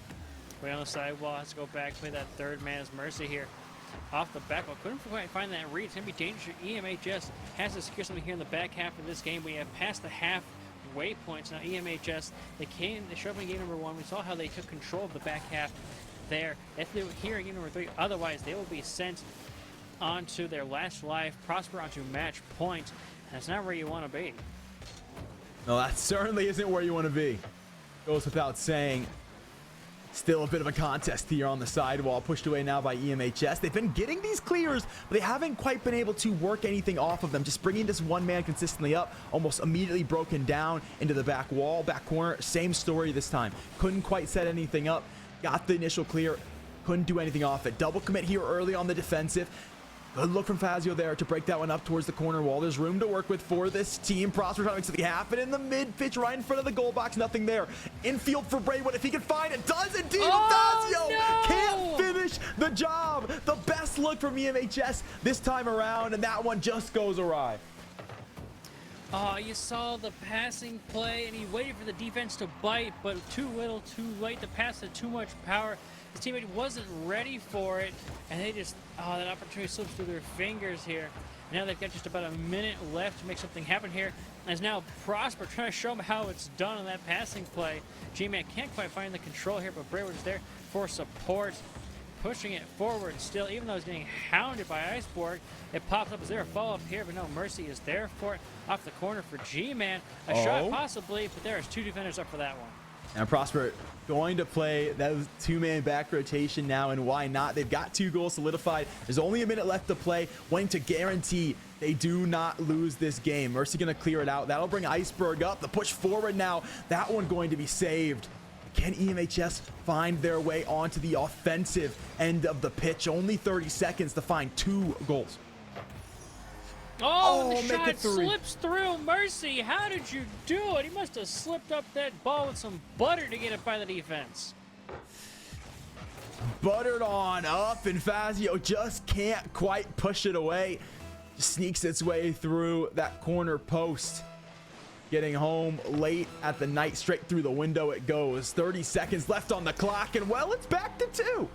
way on the sidewall, has to go back, play that third man as Mercy here. Off the back wall, couldn't quite find that read. It's going to be dangerous. EMHS has to secure something here in the back half of this game. We have passed the halfway points. Now EMHS, they showed up in game number 1. We saw how they took control of the back half there. If they were here in game number 3, otherwise they will be sent onto their last life, Prosper onto match point. That's not where you want to be. No, that certainly isn't where you want to be. Goes without saying. Still a bit of a contest here on the sidewall, pushed away now by EMHS. They've been getting these clears, but they haven't quite been able to work anything off of them. Just bringing this one man consistently up, almost immediately broken down into the back wall, back corner. Same story this time. Couldn't quite set anything up. Got the initial clear, couldn't do anything off it. Double commit here early on the defensive. Good look from Fazio there to break that one up towards the corner wall. There's room to work with for this team. Prosper trying to make something happen in the mid-pitch right in front of the goal box. Nothing there. Infield for Braywood if he can find it. Does indeed. Fazio can't finish the job. The best look from EMHS this time around, and that one just goes awry. Oh, you saw the passing play, and he waited for the defense to bite, but too little, too late. The pass had too much power. His teammate wasn't ready for it, and they just, that opportunity slips through their fingers here. Now they've got just about a minute left to make something happen here. As now Prosper trying to show them how it's done on that passing play. G-Man can't quite find the control here, but Braywood is there for support. pushing it forward still, even though it's getting hounded by Iceborg. It pops up. Is there a follow-up here? But no, Mercy is there for it. Off the corner for G-Man. A shot possibly, but there's 2 defenders up for that one. And Prosper going to play that 2-man back rotation now, and why not? They've got 2 goals solidified. There's only a minute left to play, wanting to guarantee they do not lose this game. Mercy going to clear it out. That'll bring Iceberg up. The push forward now. That one going to be saved. Can EMHS find their way onto the offensive end of the pitch? Only 30 seconds to find 2 goals. Oh, the shot slips through. Mercy, how did you do it? He must have slipped up that ball with some butter to get it by the defense. Buttered on up, and Fazio just can't quite push it away. Just sneaks its way through that corner post. Getting home late at the night, straight through the window it goes. 30 seconds left on the clock, and well, it's back to 2.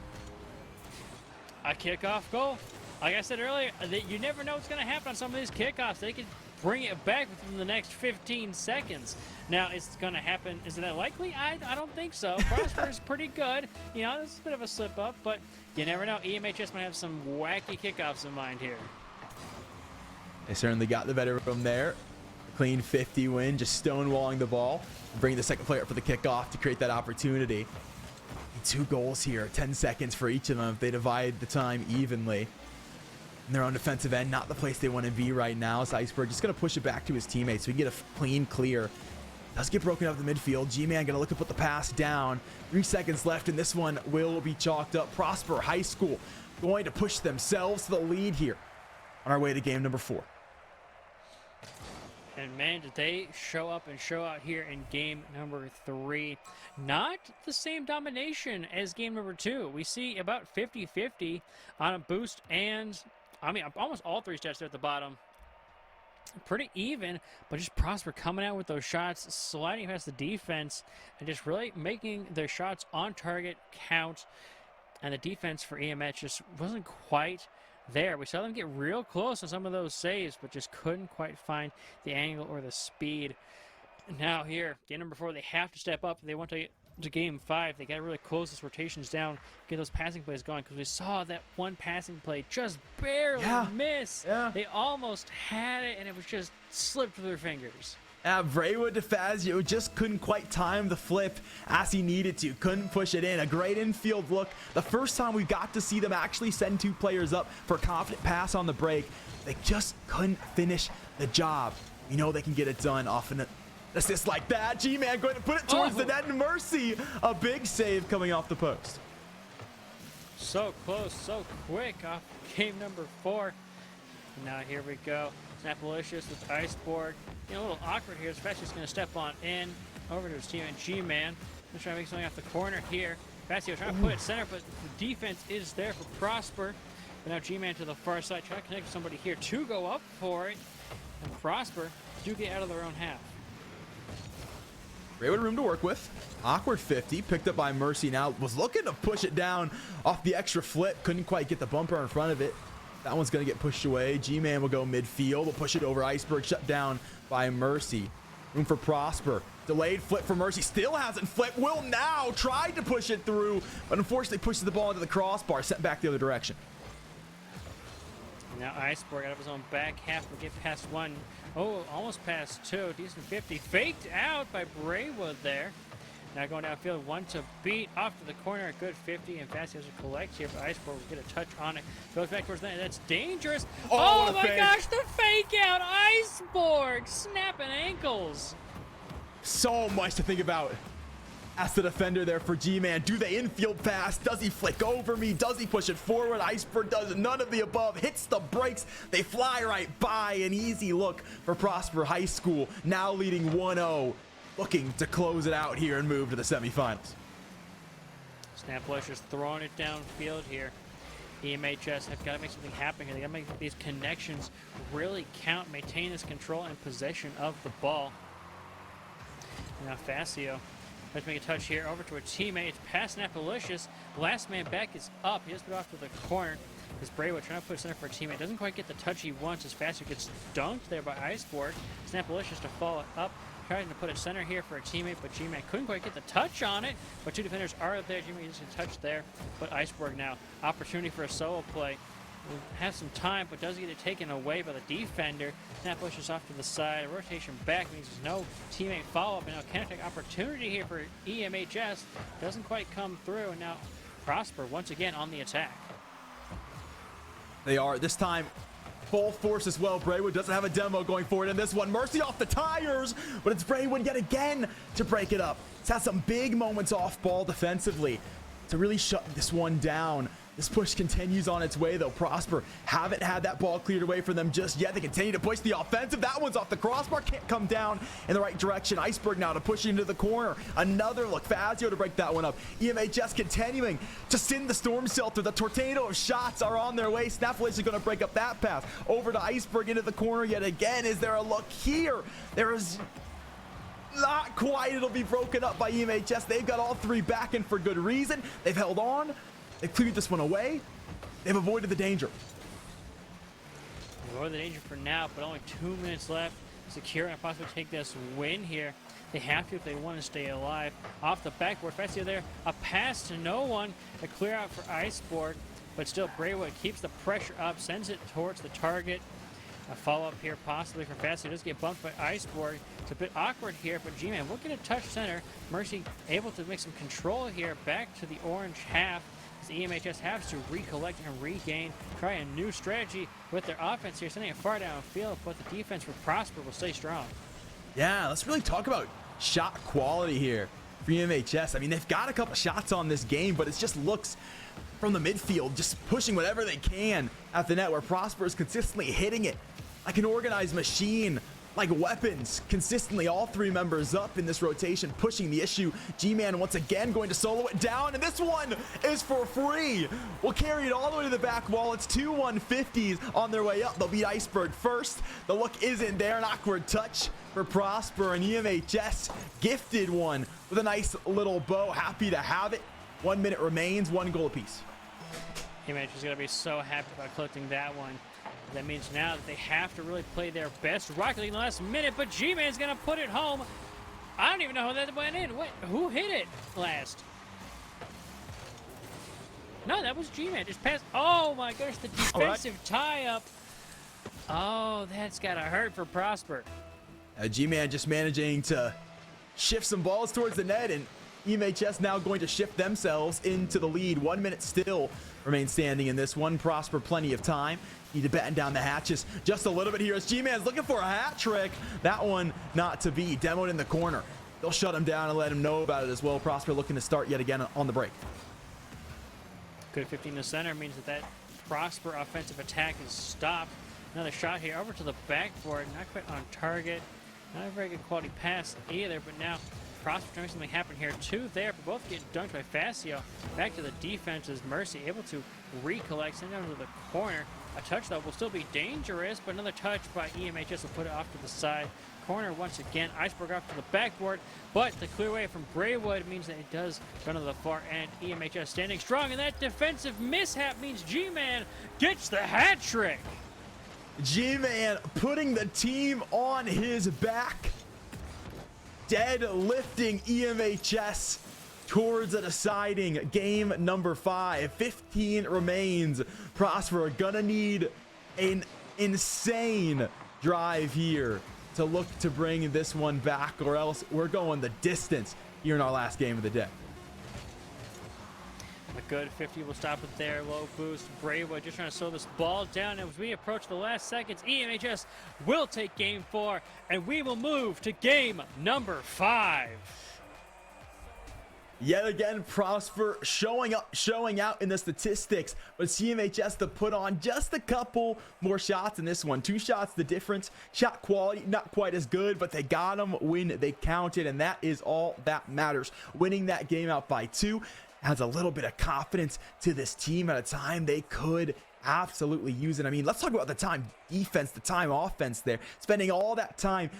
A kickoff goal. Like I said earlier, you never know what's going to happen on some of these kickoffs. They could bring it back within the next 15 seconds. Now, it's going to happen. Is it that likely? I don't think so. Prosper is pretty good. You know, this is a bit of a slip-up, but you never know. EMHS might have some wacky kickoffs in mind here. They certainly got the better of them there. Clean 50 win, just stonewalling the ball. Bring the second player up for the kickoff to create that opportunity. 2 goals here, 10 seconds for each of them if they divide the time evenly. And their own defensive end, not the place they want to be right now. So Iceberg just going to push it back to his teammates so he can get a clean clear. Does get broken up the midfield. G-Man going to look to put the pass down. 3 seconds left, and this one will be chalked up. Prosper High School going to push themselves to the lead here on our way to game number 4. And man, did they show up and show out here in game number 3. Not the same domination as game number 2. We see about 50-50 on a boost, and I mean, almost all 3 stats there at the bottom. Pretty even, but just Prosper coming out with those shots, sliding past the defense, and just really making their shots on target count. And the defense for EMH just wasn't quite there. We saw them get real close on some of those saves, but just couldn't quite find the angle or the speed. Now here, game number 4, they have to step up. They want to game 5. They got to really close those rotations down, get those passing plays going, because we saw that one passing play just barely miss. They almost had it, and it was just slipped through their fingers. Braywood to Fazio just couldn't quite time the flip as he needed to. Couldn't push it in. A great infield look. The first time we got to see them actually send 2 players up for a confident pass on the break. They just couldn't finish the job. You know they can get it done off an assist like that. G-Man going to put it towards the net, and Mercy. A big save coming off the post. So close, so quick off game number 4. Now here we go. Snapalicious with Iceborg. You know, a little awkward here. Fasio's going to step on in over to his teammate G-Man. He's trying to make something off the corner here. Fasio trying to put it center, but the defense is there for Prosper. But now G-Man to the far side, trying to connect with somebody here to go up for it. And Prosper do get out of their own half. Braywood room to work with. Awkward 50, picked up by Mercy now. Was looking to push it down off the extra flip. Couldn't quite get the bumper in front of it. That one's going to get pushed away. G-Man will go midfield. Will push it over Iceberg. Shut down by Mercy. Room for Prosper. Delayed flip for Mercy. Still hasn't flipped. Will now tried to push it through, but unfortunately pushes the ball into the crossbar. Sent back the other direction. Now Iceberg out of his own back half will get past 1. Oh, almost past 2. Decent 50. Faked out by Braywood there. Now going downfield, 1 to beat off to the corner, a good 50, and Fasio has a collect here, but Iceberg will get a touch on it. Goes back towards the net. That's dangerous. Oh my gosh, the fake out. Iceberg snapping ankles. So much to think about. As the defender there for G-Man. Do they infield pass? Does he flick over me? Does he push it forward? Iceberg does none of the above. Hits the brakes. They fly right by. An easy look for Prosper High School. Now leading 1-0. Looking to close it out here and move to the semifinals. Snapflush is throwing it downfield here. EMHS have got to make something happen here. They got to make these connections really count, maintain this control and possession of the ball. Now Fasio, let's make a touch here over to a teammate. It's past Snapalicious. Last man back is up. He just put it off to the corner. As Braywood trying to put it center for a teammate. Doesn't quite get the touch he wants as Fasio gets dunked there by Iceborg. Snapalicious to follow it up. trying to put it center here for a teammate, but G-Man couldn't quite get the touch on it. But two defenders are there. G-Man gets a touch there. But Iceberg now, opportunity for a solo play. Has some time, but does get it taken away by the defender. Snap pushes off to the side. Rotation back means there's no teammate follow-up. And now counter-attack opportunity here for EMHS. Doesn't quite come through. And now Prosper once again on the attack. They are this time full force as well. Braywood doesn't have a demo going forward in this one. Mercy off the tires, but it's Braywood yet again to break it up. It's had some big moments off ball defensively to really shut this one down. This push continues on its way though. Prosper haven't had that ball cleared away from them just yet. They continue to push the offensive. That one's off the crossbar. Can't come down in the right direction. Iceberg now to push into the corner. Another look. Fazio to break that one up. EMHS continuing to send the storm shelter. The tornado of shots are on their way. Snapflash is going to break up that pass. Over to Iceberg into the corner yet again. Is there a look here? There is not quite. It'll be broken up by EMHS. They've got all three back in for good reason. They've held on. They've cleared this one away. They've avoided the danger. Avoid the danger for now, but only 2 minutes left. Secure and possibly take this win here. They have to if they want to stay alive. Off the backboard, Fazio there. A pass to no one. A clear out for Iceborg, but still Braywood keeps the pressure up, sends it towards the target. A follow-up here possibly for Fazio. Does get bumped by Iceborg. It's a bit awkward here, but G-Man will get a touch center. Mercy able to make some control here back to the orange half. As EMHS has to recollect and regain, try a new strategy with their offense here, sending it far downfield, but the defense for Prosper will stay strong. Yeah, let's really talk about shot quality here for EMHS. I mean, they've got a couple shots on this game, but it just looks from the midfield, just pushing whatever they can at the net, where Prosper is consistently hitting it like an organized machine, like weapons, consistently all three members up in this rotation, pushing the issue. G-Man once again going to solo it down, and this one is for free. We'll carry it all the way to the back wall. It's two 150s on their way up. They'll beat Iceberg first. The look isn't there. An awkward touch for Prosper, and EMHS gifted one with a nice little bow. Happy to have it. 1 minute remains, 1 goal apiece. EMHS is going to be so happy about collecting that one. That means now that they have to really play their best Rocket League in the last minute, but G-Man's going to put it home. I don't even know how that went in. What? Who hit it last? No, that was G-Man. Just passed. Oh, my gosh, the defensive tie-up. Oh, that's got to hurt for Prosper. G-Man just managing to shift some balls towards the net, and EMHS now going to shift themselves into the lead. 1 minute still remains standing in this one. Prosper plenty of time. Need to batten down the hatches just a little bit here as G-Man's looking for a hat trick. That one not to be. Demoed in the corner. They'll shut him down and let him know about it as well. Prosper looking to start yet again on the break. Good 15 to center means that Prosper offensive attack is stopped. Another shot here over to the backboard. Not quite on target. Not a very good quality pass either, but now Prosper trying something happen here. Two there, but both get dunked by Fazio. Back to the defense is Mercy able to recollect, send down to the corner. A touch though will still be dangerous, but another touch by EMHS will put it off to the side. Corner once again. Iceberg off to the backboard, but the clear away from Braywood means that it does run to the far end. EMHS standing strong, and that defensive mishap means G-Man gets the hat trick. G-Man putting the team on his back, deadlifting EMHS towards a deciding game number 5. 15 remains. Prosper are gonna need an insane drive here to look to bring this one back, or else we're going the distance here in our last game of the day. A good 50 will stop it there. Low boost. Braywood just trying to slow this ball down. As we approach the last seconds, EMHS will take game 4, and we will move to game number 5. Yet again, Prosper showing out in the statistics, but CMHS to put on just a couple more shots in this one. 2 shots the difference. Shot quality not quite as good, but they got them when they counted, and that is all that matters. Winning that game out by 2 adds a little bit of confidence to this team at a time they could absolutely use it. I mean, let's talk about the time defense, the time offense there. Spending all that time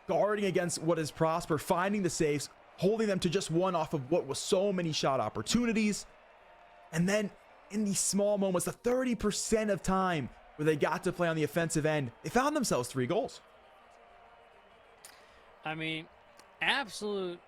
guarding against what is Prosper, finding the saves, holding them to just 1 off of what was so many shot opportunities. And then in these small moments, the 30% of time where they got to play on the offensive end, they found themselves 3 goals. I mean, absolute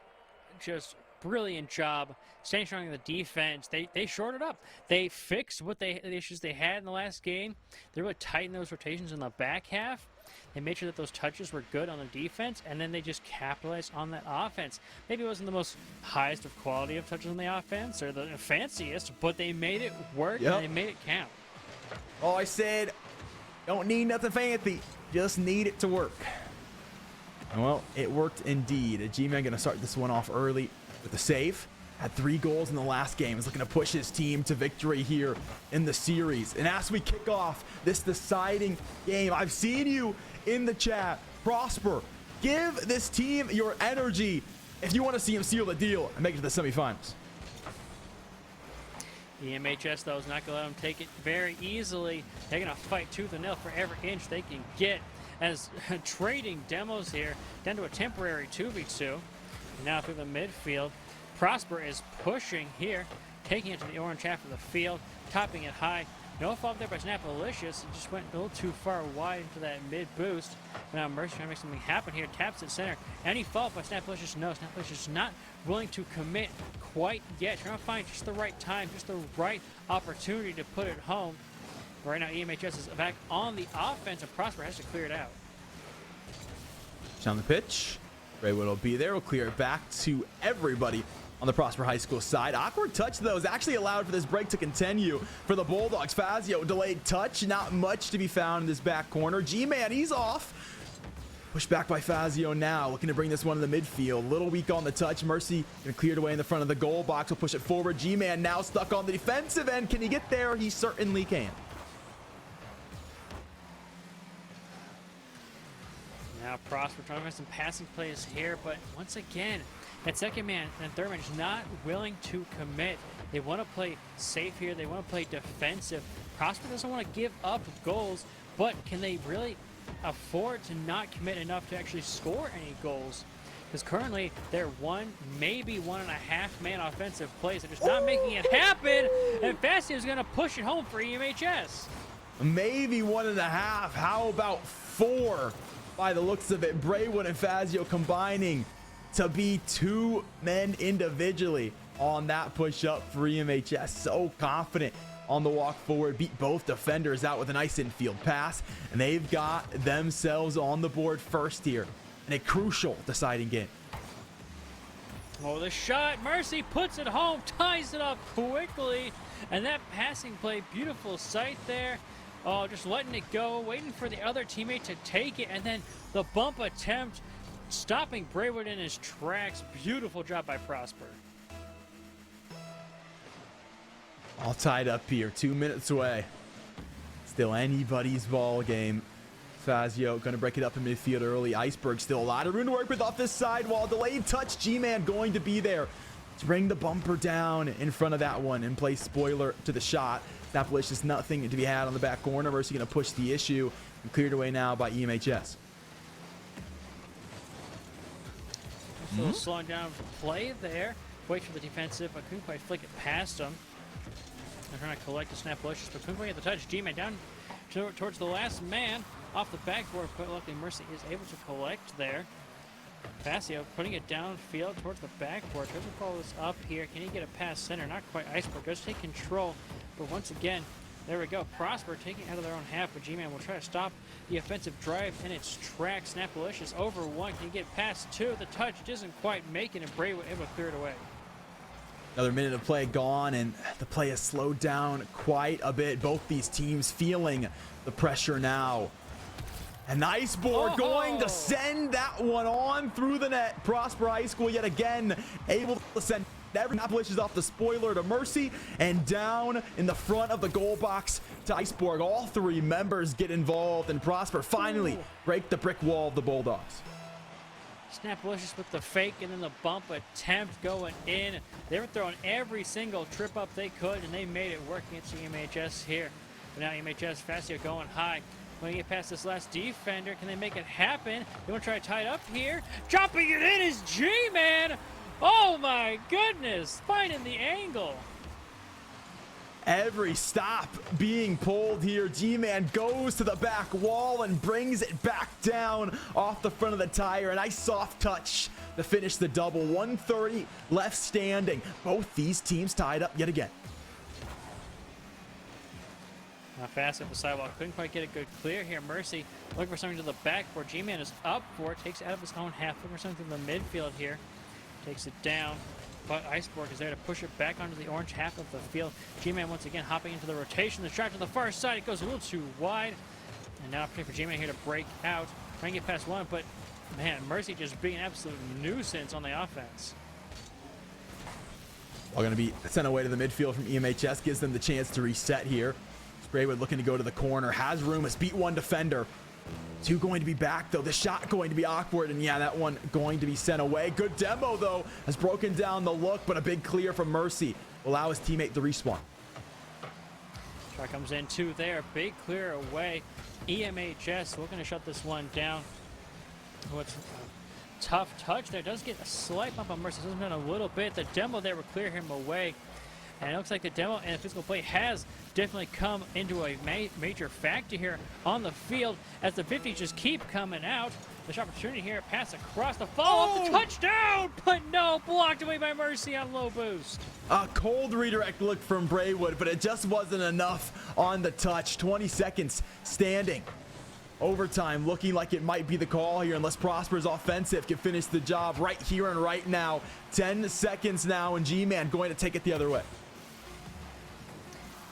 just brilliant job staying strong in the defense. They shorted up. They fixed the issues they had in the last game. They really tightened those rotations in the back half. They made sure that those touches were good on the defense, and then they just capitalized on that offense. Maybe it wasn't the most highest of quality of touches on the offense or the fanciest, but they made it work and they made it count. Oh, I said, don't need nothing fancy, just need it to work. Well, it worked indeed. G-Man gonna start this one off early with a save. Had 3 goals in the last game. Is looking to push his team to victory here in the series. And as we kick off this deciding game, I've seen you in the chat. Prosper, give this team your energy if you want to see him seal the deal and make it to the semifinals. EMHS, though, is not going to let them take it very easily. They're going to fight tooth and nail for every inch they can get, as trading demos here down to a temporary 2v2. Now through the midfield, Prosper is pushing here, taking it to the orange half of the field, topping it high. No fault there by Snapalicious. It just went a little too far wide into that mid boost. Now Mercy trying to make something happen here. Taps it center. Any fault by Snapalicious? No, Snapalicious not willing to commit quite yet. Trying to find just the right time, just the right opportunity to put it home. Right now, EMHS is back on the offense, and Prosper has to clear it out. On the pitch, Raywood will be there. We'll clear it back to everybody on the Prosper High School side. Awkward touch, though, is actually allowed for this break to continue for the Bulldogs. Fazio, delayed touch. Not much to be found in this back corner. G-Man, he's off. Pushed back by Fazio now, looking to bring this one in the midfield. Little weak on the touch. Mercy gonna clear it away in the front of the goal box. Will push it forward. G-Man now stuck on the defensive end. Can he get there? He certainly can. Now Prosper trying to find some passing plays here, but once again, that second man and third man is not willing to commit. They want to play safe here. They want to play defensive. Prosper doesn't want to give up goals, but can they really afford to not commit enough to actually score any goals? Because currently they're one, maybe 1.5 man offensive plays. They're just not making it happen, and Fastio is going to push it home for EMHS. Maybe 1.5. How about 4? By the looks of it, Braywood and Fazio combining to be 2 men individually on that push up for EMHS. So confident on the walk forward, beat both defenders out with a nice infield pass, and they've got themselves on the board first here in a crucial deciding game. Oh, the shot, Mercy puts it home, ties it up quickly, and that passing play, beautiful sight there. Oh, just letting it go, waiting for the other teammate to take it, and then the bump attempt, stopping Braywood in his tracks. Beautiful job by Prosper. All tied up here, 2 minutes away. Still anybody's ball game. Fazio gonna break it up in midfield early. Iceberg still a lot of room to work with off this side wall. Delayed touch, G-Man going to be there to bring the bumper down in front of that one and play spoiler to the shot. Snapalicious, nothing to be had on the back corner. Mercy gonna push the issue and cleared away now by EMHS. So slowing down play there. Wait for the defensive, but couldn't quite flick it past him. They're trying to collect the Snapalicious, but couldn't quite get the touch. G-Man down towards the last man off the backboard, but luckily Mercy is able to collect there. Fazio putting it downfield towards the backboard. Tries to follow this up here. Can he get a pass center? Not quite. Iceberg does take control, but once again, there we go. Prosper taking it out of their own half, but G-Man will try to stop the offensive drive in its tracks. Snapalicious over 1. Can he get past 2? The touch doesn't quite make it, and Braywood able to clear it away. Another minute of play gone, and the play has slowed down quite a bit. Both these teams feeling the pressure now. A nice board going to send that one on through the net. Prosper High School yet again able to send every Snapalicious off the spoiler to Mercy and down in the front of the goal box to Iceberg. All 3 members get involved, and Prosper finally break the brick wall of the Bulldogs. Snapalicious with the fake and then the bump attempt going in. They were throwing every single trip up they could, and they made it work against EMHS here. But now EMHS, Fazio going high. When they get past this last defender, can they make it happen? They want to try to tie it up here. Dropping it in is G-Man. Oh my goodness, finding the angle. Every stop being pulled here. G-Man goes to the back wall and brings it back down off the front of the tire. A nice soft touch to finish the double. 130 left standing. Both these teams tied up yet again. Not fast at the sidewalk. Couldn't quite get a good clear here. Mercy looking for something to the back where G-Man is up for it. Takes it out of his own half. Looking for something to the midfield here. Takes it down. But Iceborg is there to push it back onto the orange half of the field. G-Man once again hopping into the rotation. The shot to the far side. It goes a little too wide. And now opportunity for G-Man here to break out. Trying to get past one, but man, Mercy just being an absolute nuisance on the offense. All going to be sent away to the midfield from EMHS. Gives them the chance to reset here. Spraywood looking to go to the corner. Has room. Has beat one defender. Two going to be back, though. The shot going to be awkward, and yeah, that one going to be sent away. Good demo, though, has broken down the look, but a big clear from Mercy will allow his teammate to respawn. Shot comes in two there. Big clear away. EMHS looking to shut this one down. What's tough touch there. Does get a slight bump on Mercy. Doesn't done a little bit. The demo there will clear him away. And it looks like the demo and the physical play has definitely come into a major factor here on the field as the 50s just keep coming out. This opportunity here, pass across the follow-up, the touchdown! But no, blocked away by Mercy on low boost. A cold redirect look from Braywood, but it just wasn't enough on the touch. 20 seconds standing. Overtime looking like it might be the call here unless Prosper's offensive can finish the job right here and right now. 10 seconds now, and G-Man going to take it the other way.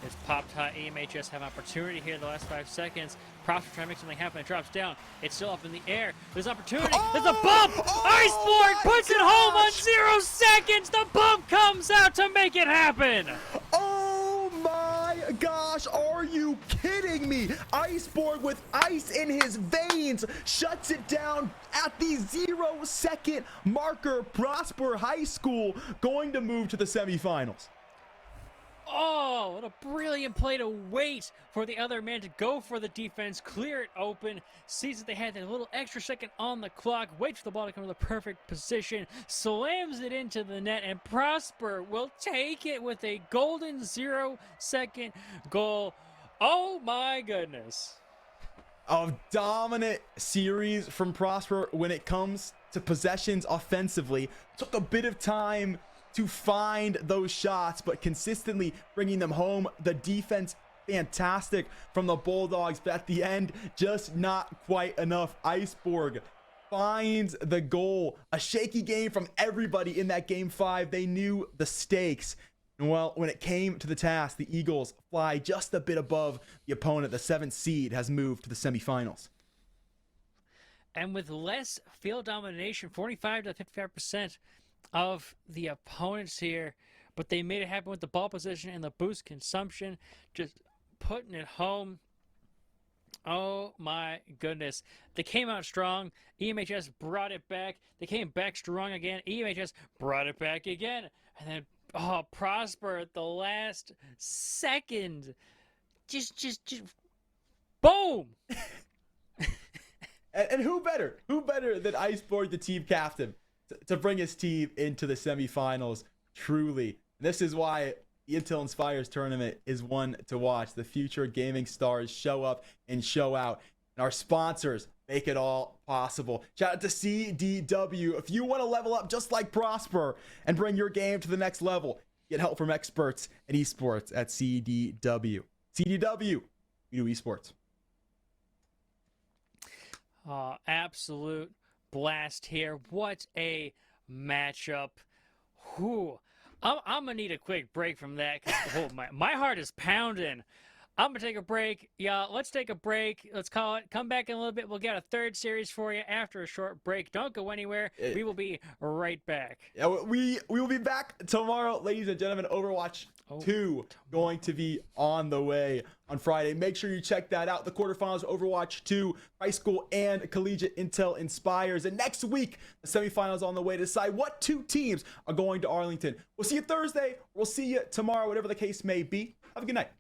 It's popped high. EMHS have opportunity here the last 5 seconds. Prosper trying to make something happen. It drops down. It's still up in the air. There's opportunity. There's a bump. Iceborg puts it home on 0 seconds. The bump comes out to make it happen. Oh my gosh, are you kidding me? Iceborg with ice in his veins shuts it down at the 0 second marker. Prosper High School going to move to the semifinals. Oh, what a brilliant play to wait for the other man to go for the defense, clear it open, sees that they had that little extra second on the clock, waits for the ball to come to the perfect position, slams it into the net, and Prosper will take it with a golden 0 second goal. Oh my goodness. A dominant series from Prosper when it comes to possessions offensively. Took a bit of time to find those shots, but consistently bringing them home. The defense, fantastic from the Bulldogs, but at the end, just not quite enough. Iceborg finds the goal. A shaky game from everybody in that game 5. They knew the stakes. And well, when it came to the task, the Eagles fly just a bit above the opponent. The 7th seed has moved to the semifinals. And with less field domination, 45 to 55% of the opponents here, but they made it happen with the ball position and the boost consumption, just putting it home. Oh my goodness. They came out strong. EMHS brought it back. They came back strong again. EMHS brought it back again. And then, Prosper at the last second. Just boom! And who better? Who better than Iceborg, the team captain, to bring his team into the semifinals? Truly, this is why the Intel Inspires tournament is one to watch. The future gaming stars show up and show out, and our sponsors make it all possible. Shout out to CDW. If you want to level up just like Prosper and bring your game to the next level, get help from experts in esports at CDW. CDW, we do esports. Absolute blast here. What a matchup. Whew. I'm gonna need a quick break from that, 'cause my heart is pounding. I'm gonna take a break. Yeah, let's take a break. Let's call it. Come back in a little bit. We'll get a third series for you after a short break. Don't go anywhere. We will be right back. Yeah, we will be back tomorrow, ladies and gentlemen. Overwatch 2 going to be on the way on Friday. Make sure you check that out. The quarterfinals, Overwatch 2, high school and collegiate Intel Inspires. And next week, the semifinals on the way to decide what 2 teams are going to Arlington. We'll see you Thursday. We'll see you tomorrow, whatever the case may be. Have a good night.